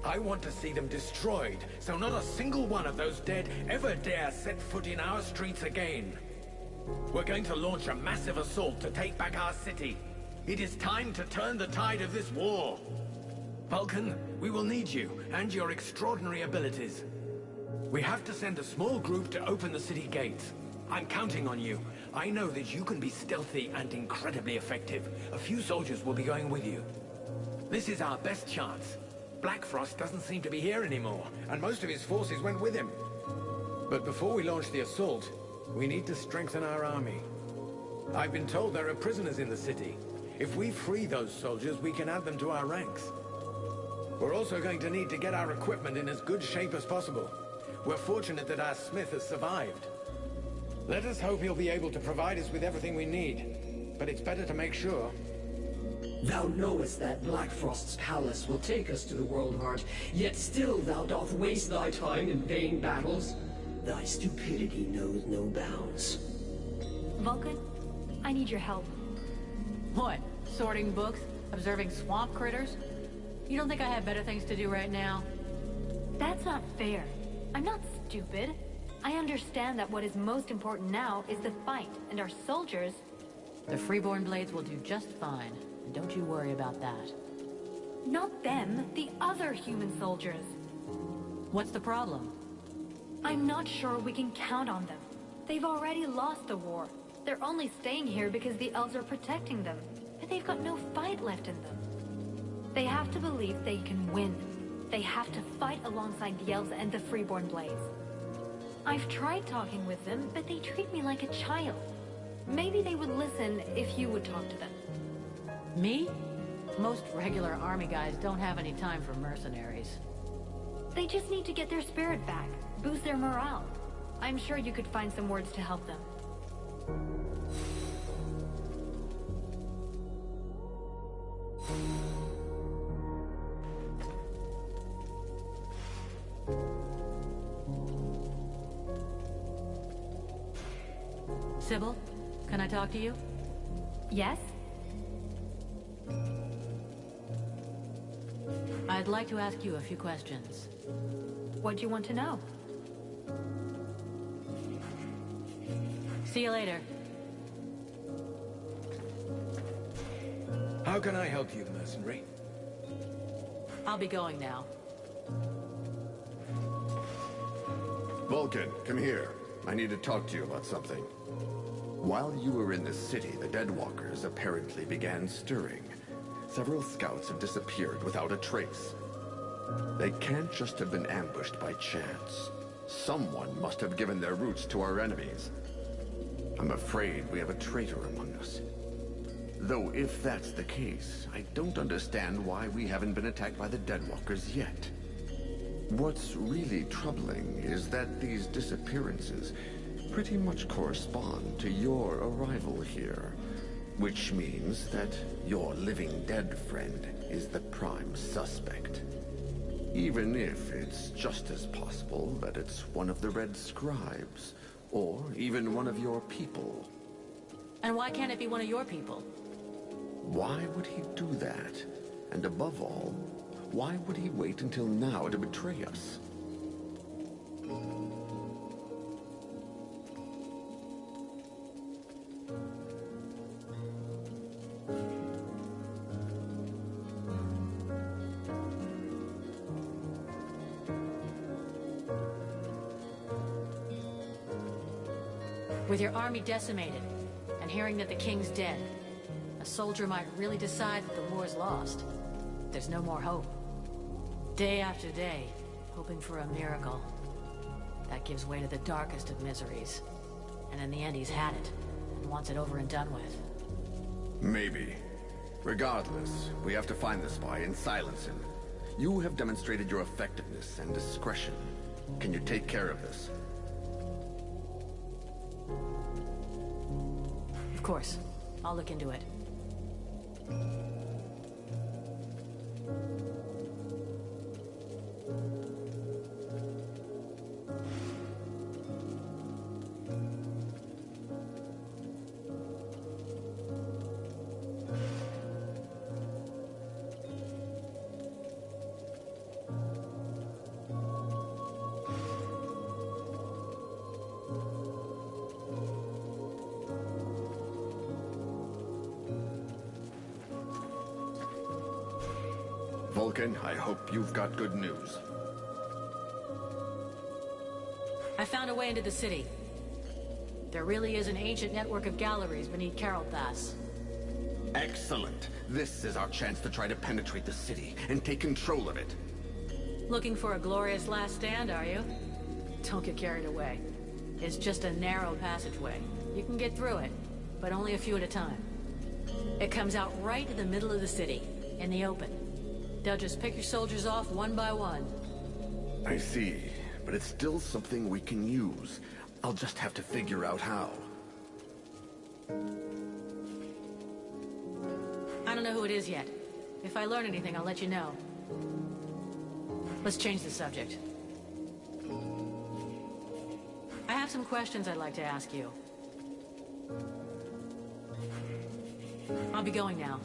I want to see them destroyed, so not a single one of those dead ever dare set foot in our streets again. We're going to launch a massive assault to take back our city. It is time to turn the tide of this war. Vulcan, we will need you, and your extraordinary abilities. We have to send a small group to open the city gates. I'm counting on you. I know that you can be stealthy and incredibly effective. A few soldiers will be going with you. This is our best chance. Black Frost doesn't seem to be here anymore, and most of his forces went with him. But before we launch the assault, we need to strengthen our army. I've been told there are prisoners in the city. If we free those soldiers, we can add them to our ranks. We're also going to need to get our equipment in as good shape as possible. We're fortunate that our smith has survived. Let us hope he'll be able to provide us with everything we need. But it's better to make sure. Thou knowest that Black Frost's palace will take us to the World Heart, yet still thou doth waste thy time in vain battles. Thy stupidity knows no bounds. Vulcan, I need your help. What? Sorting books? Observing swamp critters? You don't think I have better things to do right now? That's not fair. I'm not stupid. I understand that what is most important now is the fight, and our soldiers... The freeborn blades will do just fine. And don't you worry about that. Not them, the other human soldiers. What's the problem? I'm not sure we can count on them. They've already lost the war. They're only staying here because the elves are protecting them. But they've got no fight left in them. They have to believe they can win. They have to fight alongside the elves and the freeborn blades. I've tried talking with them, but they treat me like a child. Maybe they would listen if you would talk to them. Me? Most regular army guys don't have any time for mercenaries. They just need to get their spirit back, boost their morale. I'm sure you could find some words to help them. Sybil, can I talk to you? Yes? I'd like to ask you a few questions. What do you want to know? See you later. How can I help you, mercenary? I'll be going now. Vulcan, come here. I need to talk to you about something. While you were in the city, the Deadwalkers apparently began stirring. Several scouts have disappeared without a trace. They can't just have been ambushed by chance. Someone must have given their roots to our enemies. I'm afraid we have a traitor among us. Though if that's the case, I don't understand why we haven't been attacked by the Deadwalkers yet. What's really troubling is that these disappearances pretty much correspond to your arrival here. Which means that your living dead friend is the prime suspect. Even if it's just as possible that it's one of the Red Scribes, or even one of your people. And why can't it be one of your people? Why would he do that? And above all, why would he wait until now to betray us? With your army decimated, and hearing that the king's dead, a soldier might really decide that the war's lost. There's no more hope. Day after day, hoping for a miracle. That gives way to the darkest of miseries. And in the end, he's had it, and wants it over and done with. Maybe. Regardless, we have to find the spy and silence him. You have demonstrated your effectiveness and discretion. Can you take care of this? Of course. I'll look into it. Vulcan, I hope you've got good news. I found a way into the city. There really is an ancient network of galleries beneath Carolthas. Excellent. This is our chance to try to penetrate the city and take control of it. Looking for a glorious last stand, are you? Don't get carried away. It's just a narrow passageway. You can get through it, but only a few at a time. It comes out right in the middle of the city, in the open. They'll just pick your soldiers off one by one. I see, but it's still something we can use. I'll just have to figure out how. I don't know who it is yet. If I learn anything, I'll let you know. Let's change the subject. I have some questions I'd like to ask you. I'll be going now.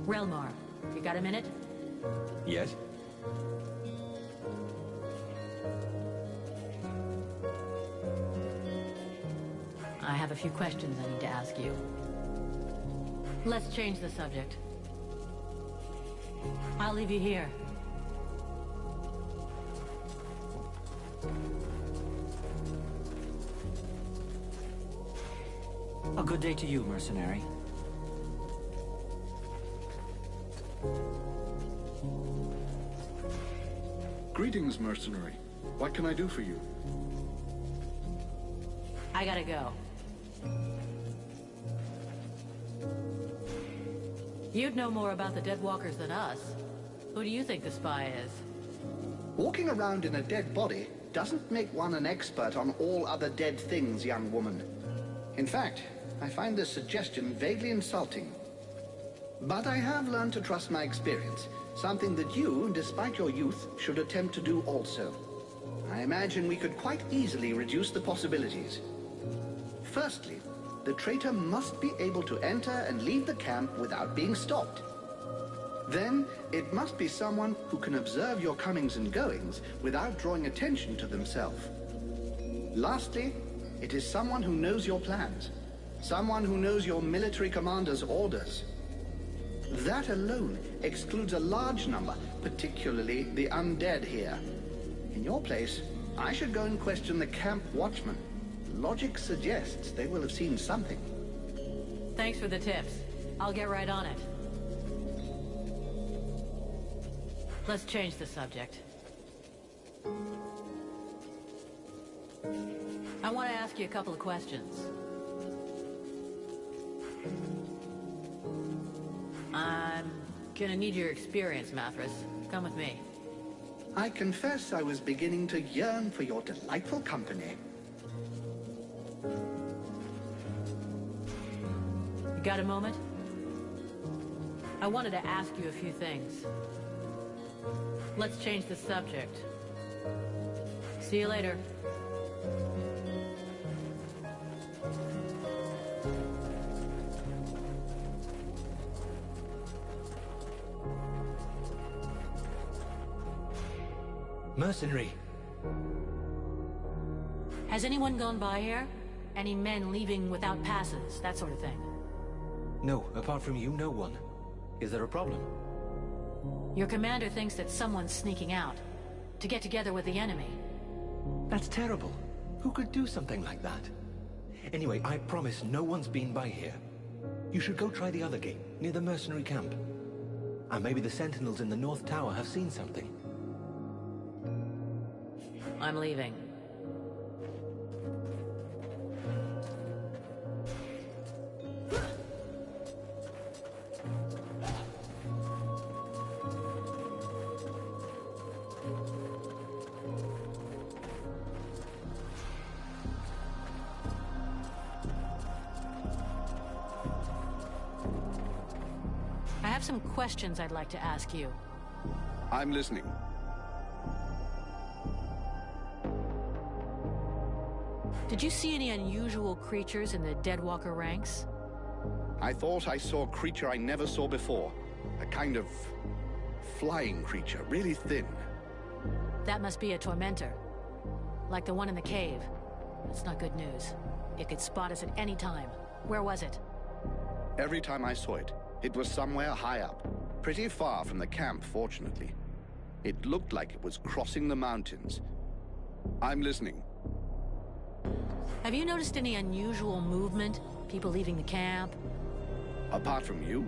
Relmar, you got a minute? Yes? I have a few questions I need to ask you. Let's change the subject. I'll leave you here. A good day to you, mercenary. Greetings, mercenary. What can I do for you? I gotta go. You'd know more about the dead walkers than us. Who do you think the spy is? Walking around in a dead body doesn't make one an expert on all other dead things, young woman. In fact, I find this suggestion vaguely insulting. But I have learned to trust my experience, something that you, despite your youth, should attempt to do also. I imagine we could quite easily reduce the possibilities. Firstly, the traitor must be able to enter and leave the camp without being stopped. Then, it must be someone who can observe your comings and goings without drawing attention to themselves. Lastly, it is someone who knows your plans. Someone who knows your military commander's orders. That alone excludes a large number, particularly the undead here. In your place, I should go and question the camp watchman. Logic suggests they will have seen something. Thanks for the tips. I'll get right on it. Let's change the subject. I want to ask you a couple of questions. I'm gonna need your experience, Mathras. Come with me. I confess I was beginning to yearn for your delightful company. You got a moment? I wanted to ask you a few things. Let's change the subject. See you later. Mercenary. Has anyone gone by here? Any men leaving without passes, that sort of thing? No, apart from you, no one. Is there a problem? Your commander thinks that someone's sneaking out to get together with the enemy. That's terrible. Who could do something like that? Anyway, I promise no one's been by here. You should go try the other gate, near the mercenary camp. And maybe the sentinels in the North Tower have seen something. I'm leaving. I have some questions I'd like to ask you. I'm listening. Did you see any unusual creatures in the Deadwalker ranks? I thought I saw a creature I never saw before. A kind of flying creature, really thin. That must be a tormentor. Like the one in the cave. That's not good news. It could spot us at any time. Where was it? Every time I saw it, it was somewhere high up. Pretty far from the camp, fortunately. It looked like it was crossing the mountains. I'm listening. Have you noticed any unusual movement? People leaving the camp? Apart from you,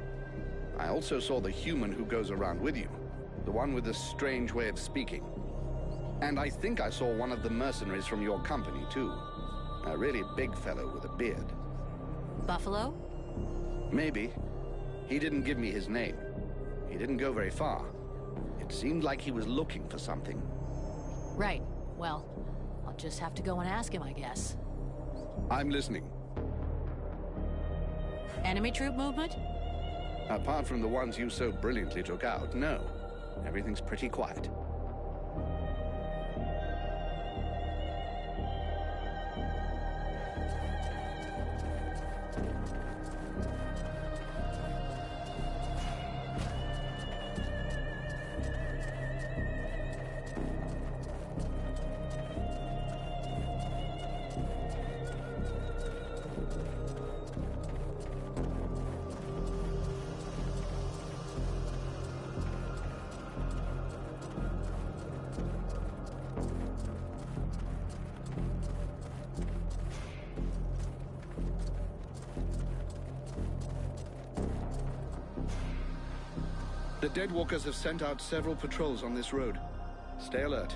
I also saw the human who goes around with you. The one with the strange way of speaking. And I think I saw one of the mercenaries from your company, too. A really big fellow with a beard. Buffalo? Maybe. He didn't give me his name. He didn't go very far. It seemed like he was looking for something. Right. Well, I'll just have to go and ask him, I guess. I'm listening. Enemy troop movement? Apart from the ones you so brilliantly took out, no. Everything's pretty quiet. The Deadwalkers have sent out several patrols on this road. Stay alert.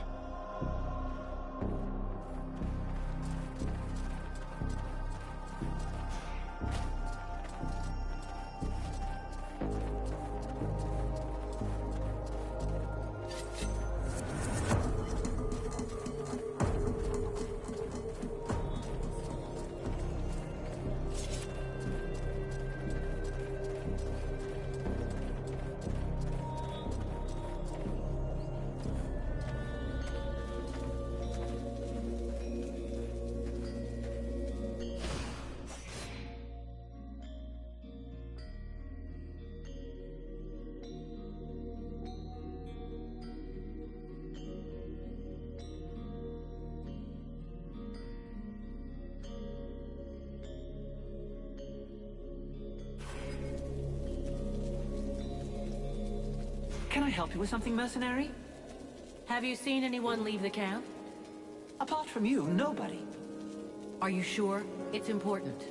Can I help you with something, mercenary? Have you seen anyone leave the camp? Apart from you, nobody. Are you sure? It's important.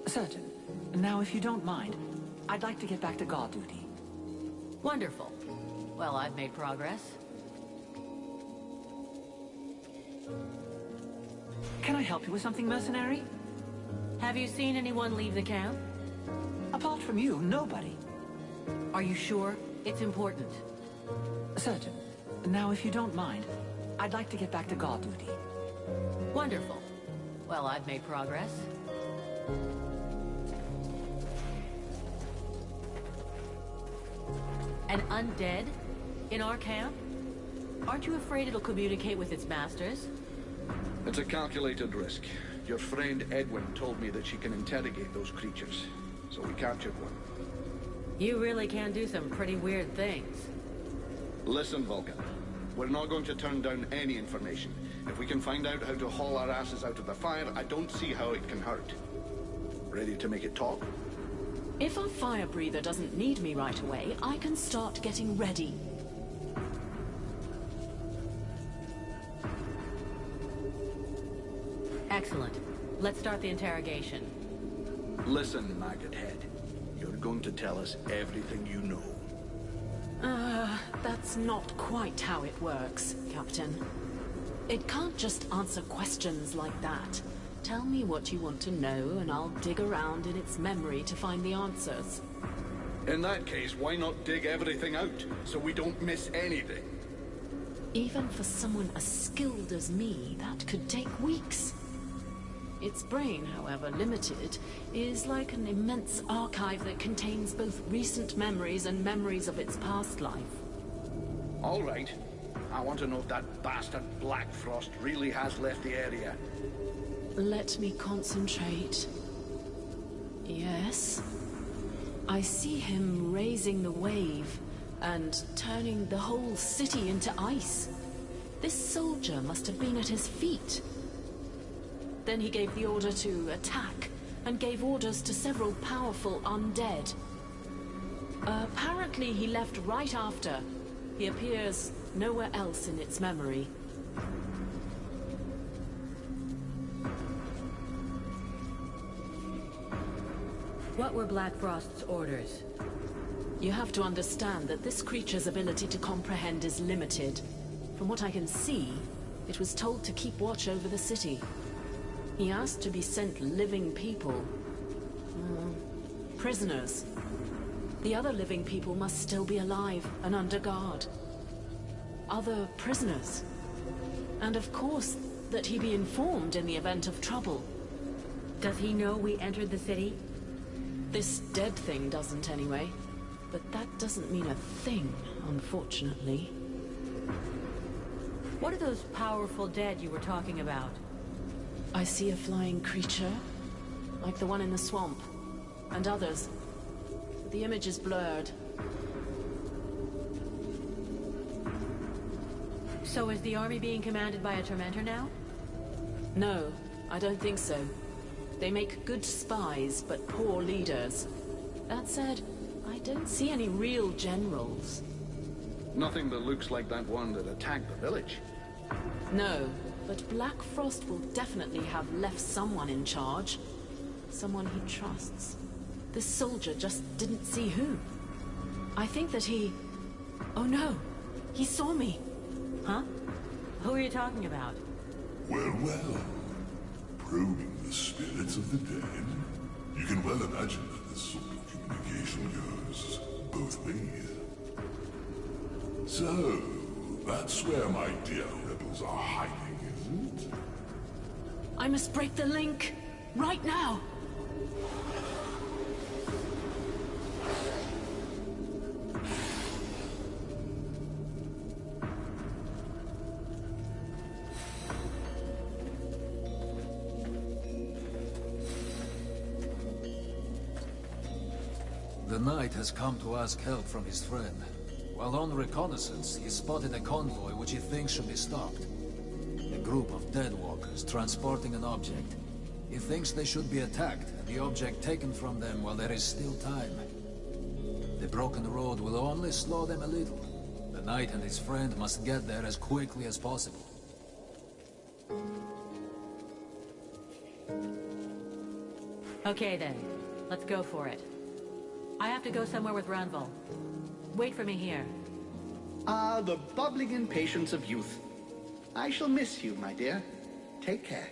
Certain. Now, if you don't mind, I'd like to get back to guard duty. Wonderful. Well, I've made progress. Can I help you with something, mercenary? Have you seen anyone leave the camp? Apart from you, nobody. Are you sure? It's important. Certain. Now, if you don't mind, I'd like to get back to guard duty. Wonderful. Well, I've made progress. An undead? In our camp? Aren't you afraid it'll communicate with its masters? It's a calculated risk. Your friend Edwin told me that she can interrogate those creatures, so we captured one. You really can do some pretty weird things. Listen, Vulcan. We're not going to turn down any information. If we can find out how to haul our asses out of the fire, I don't see how it can hurt. Ready to make it talk? If our fire breather doesn't need me right away, I can start getting ready. Excellent. Let's start the interrogation. Listen, maggot head. You're going to tell us everything you know. That's not quite how it works, Captain. It can't just answer questions like that. Tell me what you want to know, and I'll dig around in its memory to find the answers. In that case, why not dig everything out, so we don't miss anything? Even for someone as skilled as me, that could take weeks. Its brain, however limited, is like an immense archive that contains both recent memories and memories of its past life. All right. I want to know if that bastard Black Frost really has left the area. Let me concentrate. Yes. I see him raising the wave and turning the whole city into ice. This soldier must have been at his feet. Then he gave the order to attack, and gave orders to several powerful undead. Apparently he left right after. He appears nowhere else in its memory. What were Black Frost's orders? You have to understand that this creature's ability to comprehend is limited. From what I can see, it was told to keep watch over the city. He asked to be sent living people. Prisoners. The other living people must still be alive and under guard. Other prisoners. And of course, that he be informed in the event of trouble. Does he know we entered the city? This dead thing doesn't anyway. But that doesn't mean a thing, unfortunately. What are those powerful dead you were talking about? I see a flying creature, like the one in the swamp, and others. The image is blurred. So is the army being commanded by a Tormentor now? No, I don't think so. They make good spies, but poor leaders. That said, I don't see any real generals. Nothing that looks like that one that attacked the village. No, but Black Frost will definitely have left someone in charge. Someone he trusts. This soldier just didn't see who. I think that he... Oh no! He saw me! Huh? Who are you talking about? Well, well. Probing the spirits of the dead. You can well imagine that this sort of communication goes both ways. So, that's where my dear rebels are hiding, isn't it? I must break the link! Right now! The knight has come to ask help from his friend. While on reconnaissance, he spotted a convoy which he thinks should be stopped. A group of dead walkers transporting an object. He thinks they should be attacked and the object taken from them while there is still time. The broken road will only slow them a little. The knight and his friend must get there as quickly as possible. Okay then, let's go for it. I have to go somewhere with Ranval. Wait for me here. Ah, the bubbling impatience of youth. I shall miss you, my dear. Take care.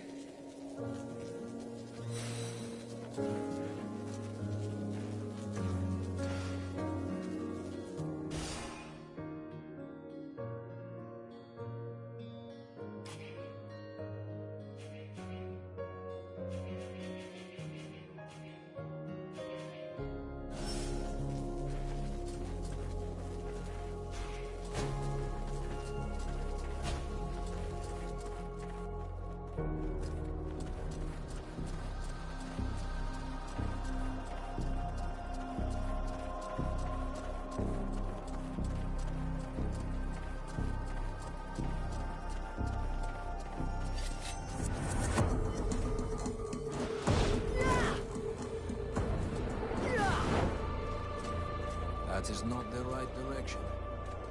That is not the right direction.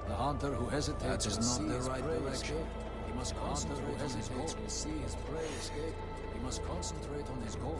The hunter who hesitates is not the right direction. He must concentrate on his goal. See his prey escape. He must concentrate on his goal.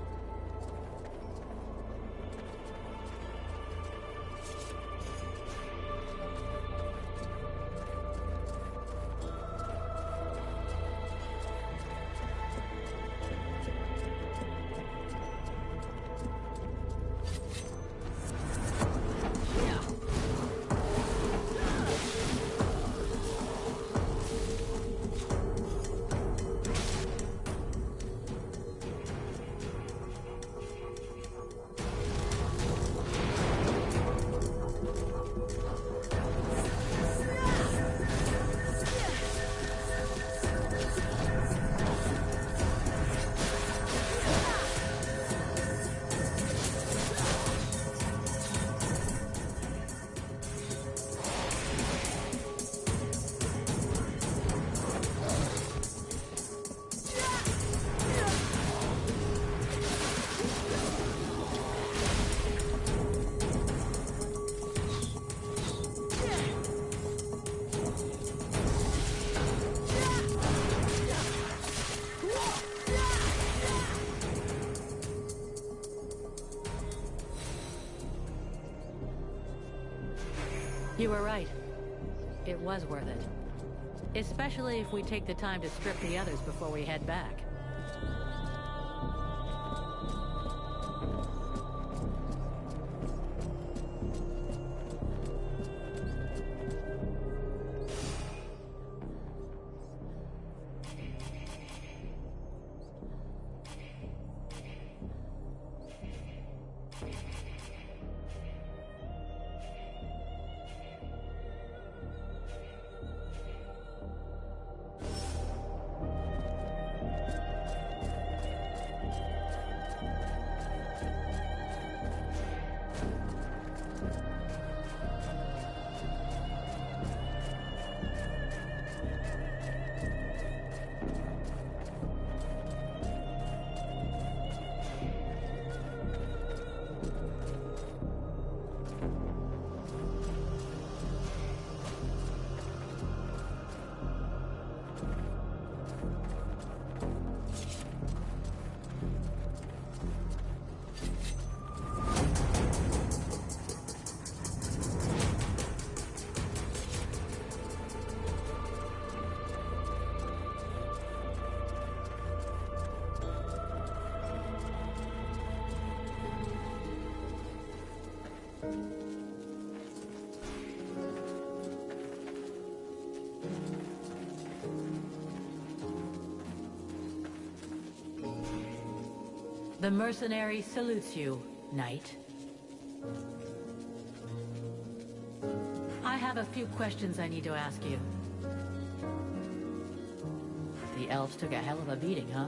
You were right. It was worth it. Especially if we take the time to strip the others before we head back. The mercenary salutes you, knight. I have a few questions I need to ask you. The elves took a hell of a beating, huh?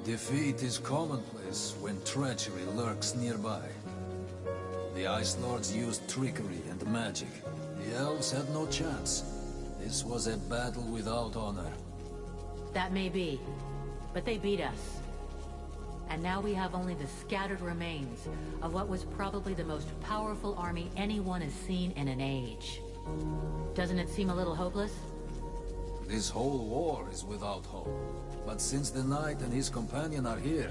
Defeat is commonplace when treachery lurks nearby. The Ice Lords used trickery and magic. The elves had no chance. This was a battle without honor. That may be, but they beat us. And now we have only the scattered remains of what was probably the most powerful army anyone has seen in an age. Doesn't it seem a little hopeless? This whole war is without hope. But since the knight and his companion are here,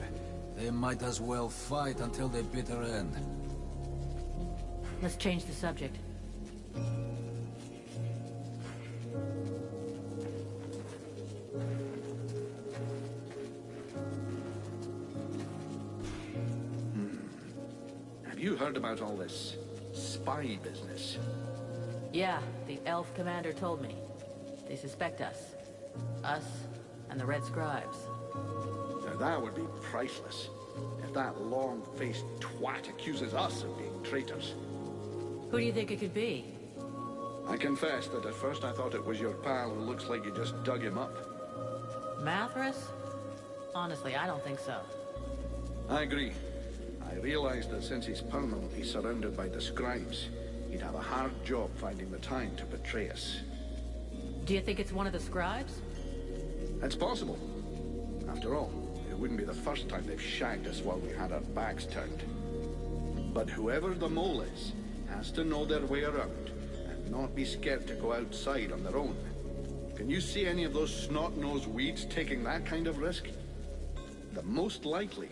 they might as well fight until the bitter end. Let's change the subject. Have you heard about all this spy business? Yeah, the elf commander told me. They suspect us. Us and the Red Scribes. Now that would be priceless. If that long-faced twat accuses us of being traitors. Who do you think it could be? I confess that at first I thought it was your pal who looks like you just dug him up. Mathras? Honestly, I don't think so. I agree. I realized that since he's permanently surrounded by the scribes, he'd have a hard job finding the time to betray us. Do you think it's one of the scribes? It's possible. After all, it wouldn't be the first time they've shagged us while we had our backs turned. But whoever the mole is, has to know their way around, and not be scared to go outside on their own. Can you see any of those snot-nosed weeds taking that kind of risk? The most likely,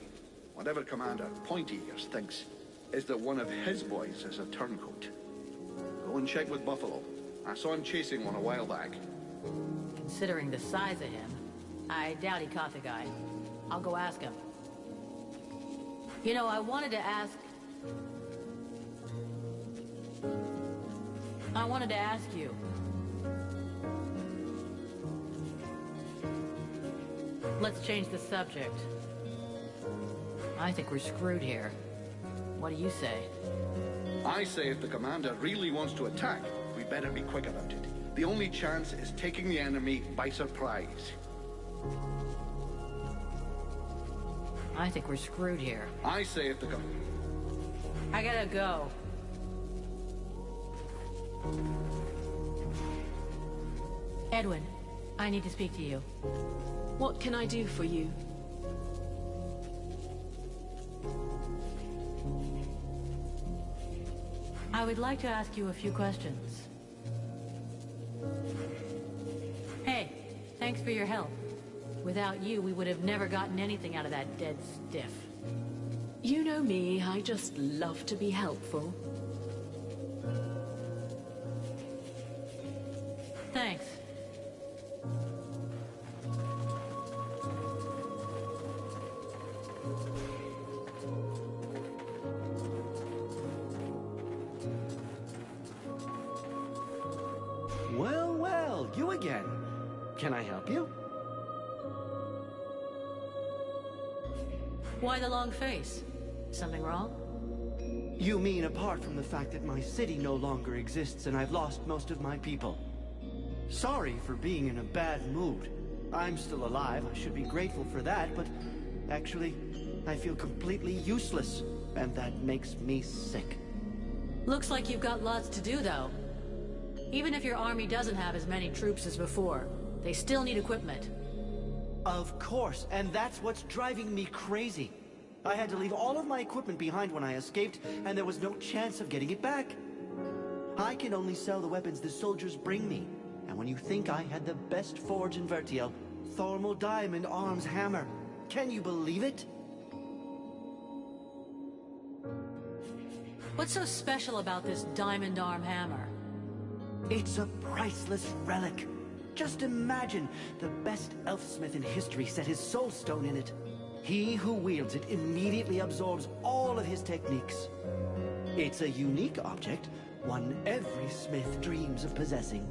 whatever Commander Pointy Ears thinks, is that one of his boys is a turncoat. Go and check with Buffalo. I saw him chasing one a while back. Considering the size of him, I doubt he caught the guy. I'll go ask him. You know, I wanted to ask you. Let's change the subject. I think we're screwed here. What do you say? I say if the commander really wants to attack, we better be quick about it. The only chance is taking the enemy by surprise. I think we're screwed here. I say if the I gotta go. Edwin, I need to speak to you. What can I do for you? I would like to ask you a few questions. Hey, thanks for your help. Without you, we would have never gotten anything out of that dead stiff. You know me, I just love to be helpful. Thanks. Well, well, you again. Can I help you? Why the long face? Something wrong? You mean apart from the fact that my city no longer exists and I've lost most of my people? Sorry for being in a bad mood. I'm still alive, I should be grateful for that, but actually, I feel completely useless, and that makes me sick. Looks like you've got lots to do, though. Even if your army doesn't have as many troops as before, they still need equipment. Of course, and that's what's driving me crazy. I had to leave all of my equipment behind when I escaped, and there was no chance of getting it back. I can only sell the weapons the soldiers bring me. And when you think I had the best forge in Vertiel, Thormal Diamond Arms Hammer, can you believe it? What's so special about this diamond arm hammer? It's a priceless relic. Just imagine, the best elfsmith in history set his soul stone in it. He who wields it immediately absorbs all of his techniques. It's a unique object, one every smith dreams of possessing.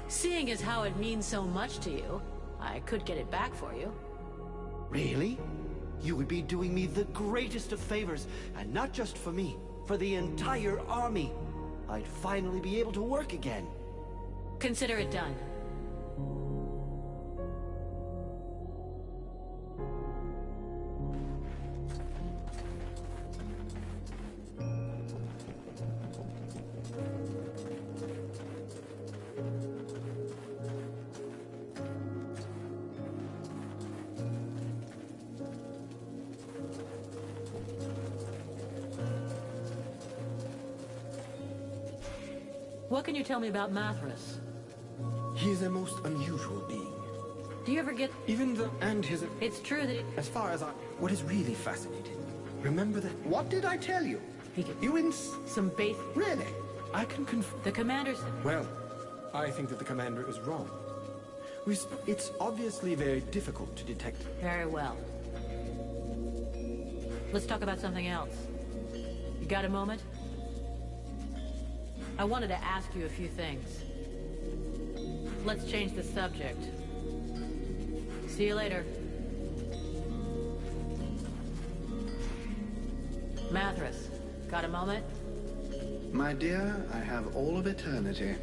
Seeing as how it means so much to you, I could get it back for you. Really? You would be doing me the greatest of favors, and not just for me, for the entire army. I'd finally be able to work again. Consider it done. What can you tell me about Mathras? He is a most unusual being. Do you ever get... It's true that... As far as what is really fascinating, remember that... What did I tell you? Some base... Really? I can confirm... The commander said... Well, I think that the commander is wrong. It's obviously very difficult to detect... Very well. Let's talk about something else. You got a moment? I wanted to ask you a few things. Let's change the subject. See you later. Mathras, got a moment? My dear, I have all of eternity.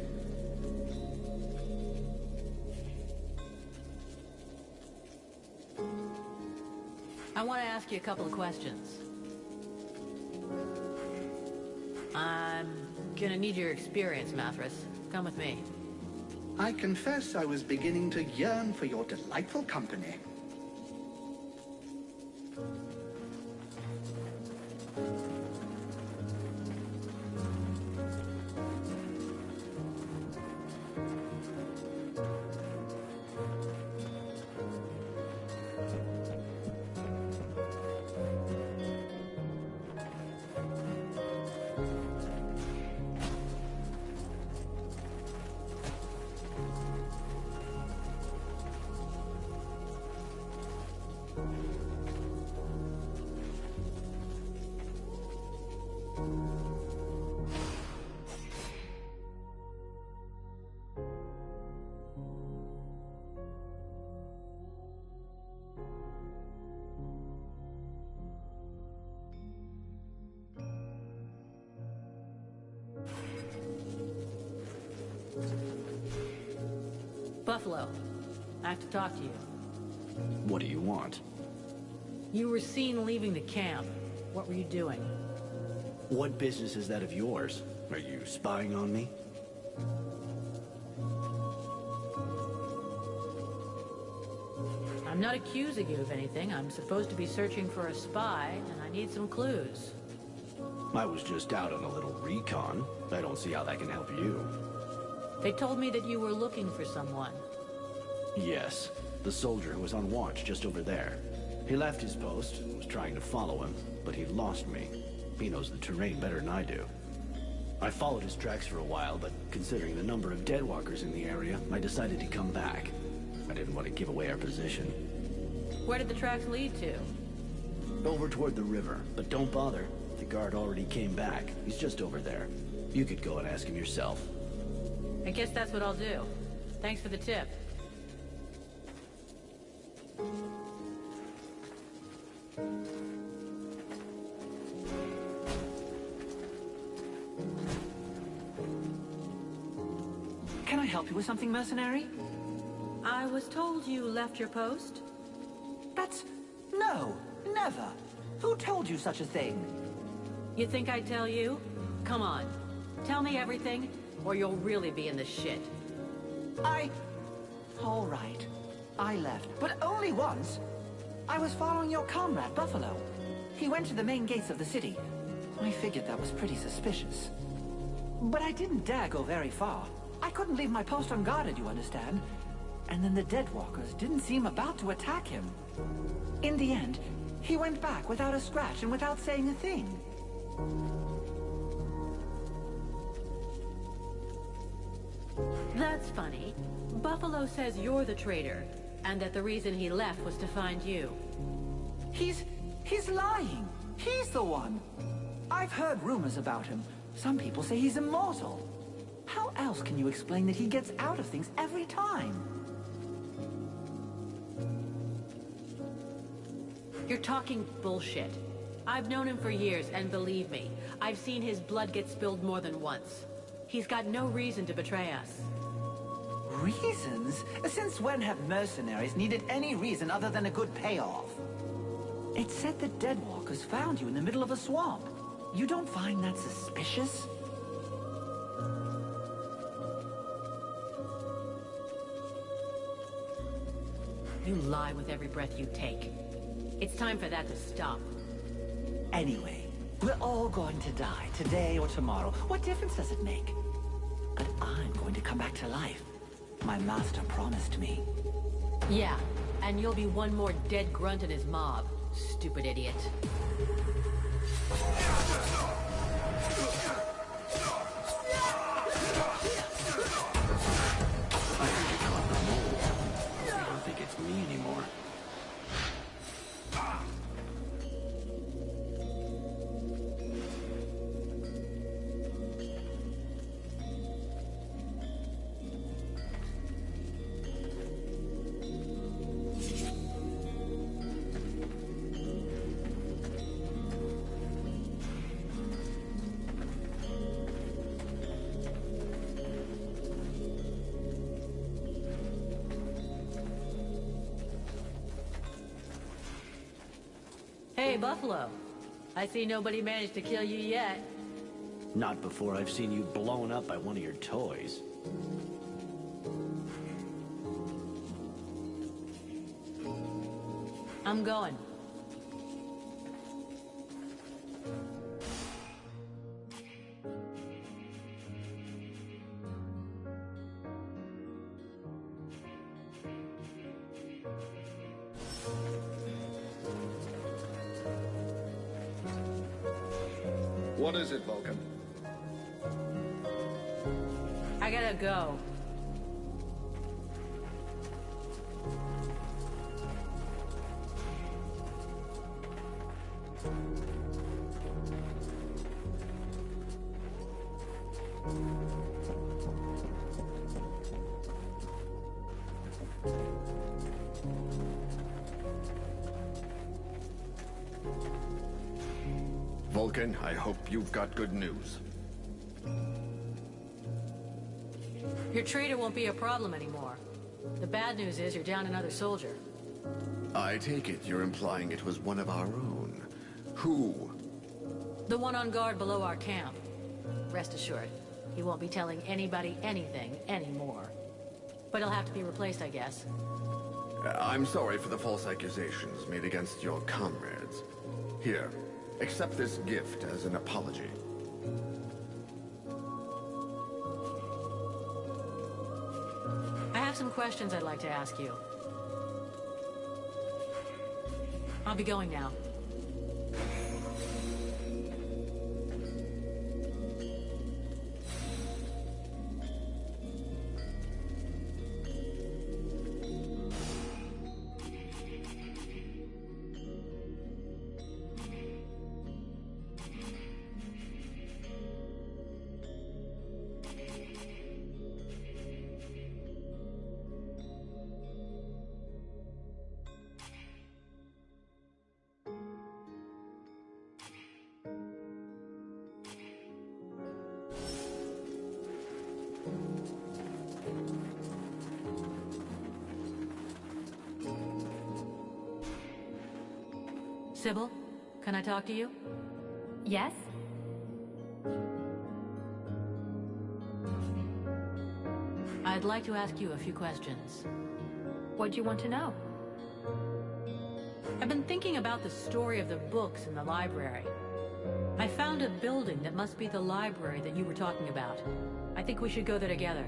I want to ask you a couple of questions. I'm gonna need your experience, Mathras. Come with me. I confess I was beginning to yearn for your delightful company. Buffalo, I have to talk to you. What do you want? You were seen leaving the camp. What were you doing? What business is that of yours? Are you spying on me? I'm not accusing you of anything. I'm supposed to be searching for a spy, and I need some clues. I was just out on a little recon. I don't see how that can help you. They told me that you were looking for someone. Yes, the soldier who was on watch just over there. He left his post, was trying to follow him, but he lost me. He knows the terrain better than I do. I followed his tracks for a while, but considering the number of deadwalkers in the area, I decided to come back. I didn't want to give away our position. Where did the tracks lead to? Over toward the river, but don't bother. The guard already came back. He's just over there. You could go and ask him yourself. I guess that's what I'll do. Thanks for the tip. Can I help you with something, mercenary? I was told you left your post? No, never. Who told you such a thing? You think I'd tell you? Come on. Tell me everything, or you'll really be in the shit. All right. I left, but only once. I was following your comrade, Buffalo. He went to the main gates of the city. I figured that was pretty suspicious. But I didn't dare go very far. I couldn't leave my post unguarded, you understand? And then the Deadwalkers didn't seem about to attack him. In the end, he went back without a scratch and without saying a thing. That's funny. Buffalo says you're the traitor, and that the reason he left was to find you. He's lying. He's the one. I've heard rumors about him. Some people say he's immortal. How else can you explain that he gets out of things every time? You're talking bullshit. I've known him for years, and believe me, I've seen his blood get spilled more than once. He's got no reason to betray us. Reasons? Since when have mercenaries needed any reason other than a good payoff? It said the Deadwalkers found you in the middle of a swamp. You don't find that suspicious? You lie with every breath you take. It's time for that to stop. Anyway, we're all going to die, today or tomorrow. What difference does it make? But I'm going to come back to life. My master promised me. Yeah, and you'll be one more dead grunt in his mob. Stupid idiot. I don't think it's me anymore. Hey, Buffalo. I see nobody managed to kill you yet. Not before I've seen you blown up by one of your toys. I'm going. What is it, Vulcan? I gotta go. Vulcan, I hope you've got good news. Your traitor won't be a problem anymore. The bad news is you're down another soldier. I take it you're implying it was one of our own. Who? The one on guard below our camp. Rest assured, he won't be telling anybody anything anymore. But he'll have to be replaced, I guess. I'm sorry for the false accusations made against your comrades. Here, accept this gift as an apology. I have some questions I'd like to ask you. I'll be going now. Sybil, can I talk to you? Yes? I'd like to ask you a few questions. What do you want to know? I've been thinking about the story of the books in the library. I found a building that must be the library that you were talking about. I think we should go there together.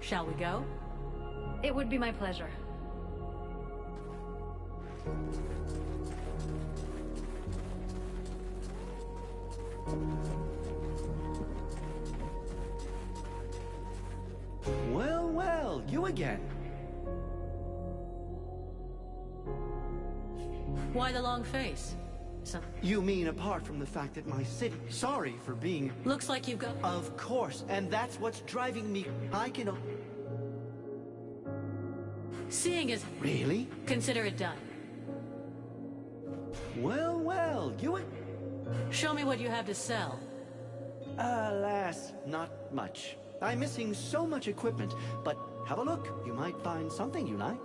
Shall we go? It would be my pleasure. Well, well, you again. Why the long face? You mean apart from the fact that my city... Sorry for being... Looks like you've got... Of course, and that's what's driving me... I can... Seeing as... Really? Consider it done. Well, well, you... Show me what you have to sell. Alas, not much. I'm missing so much equipment, but have a look. You might find something you like.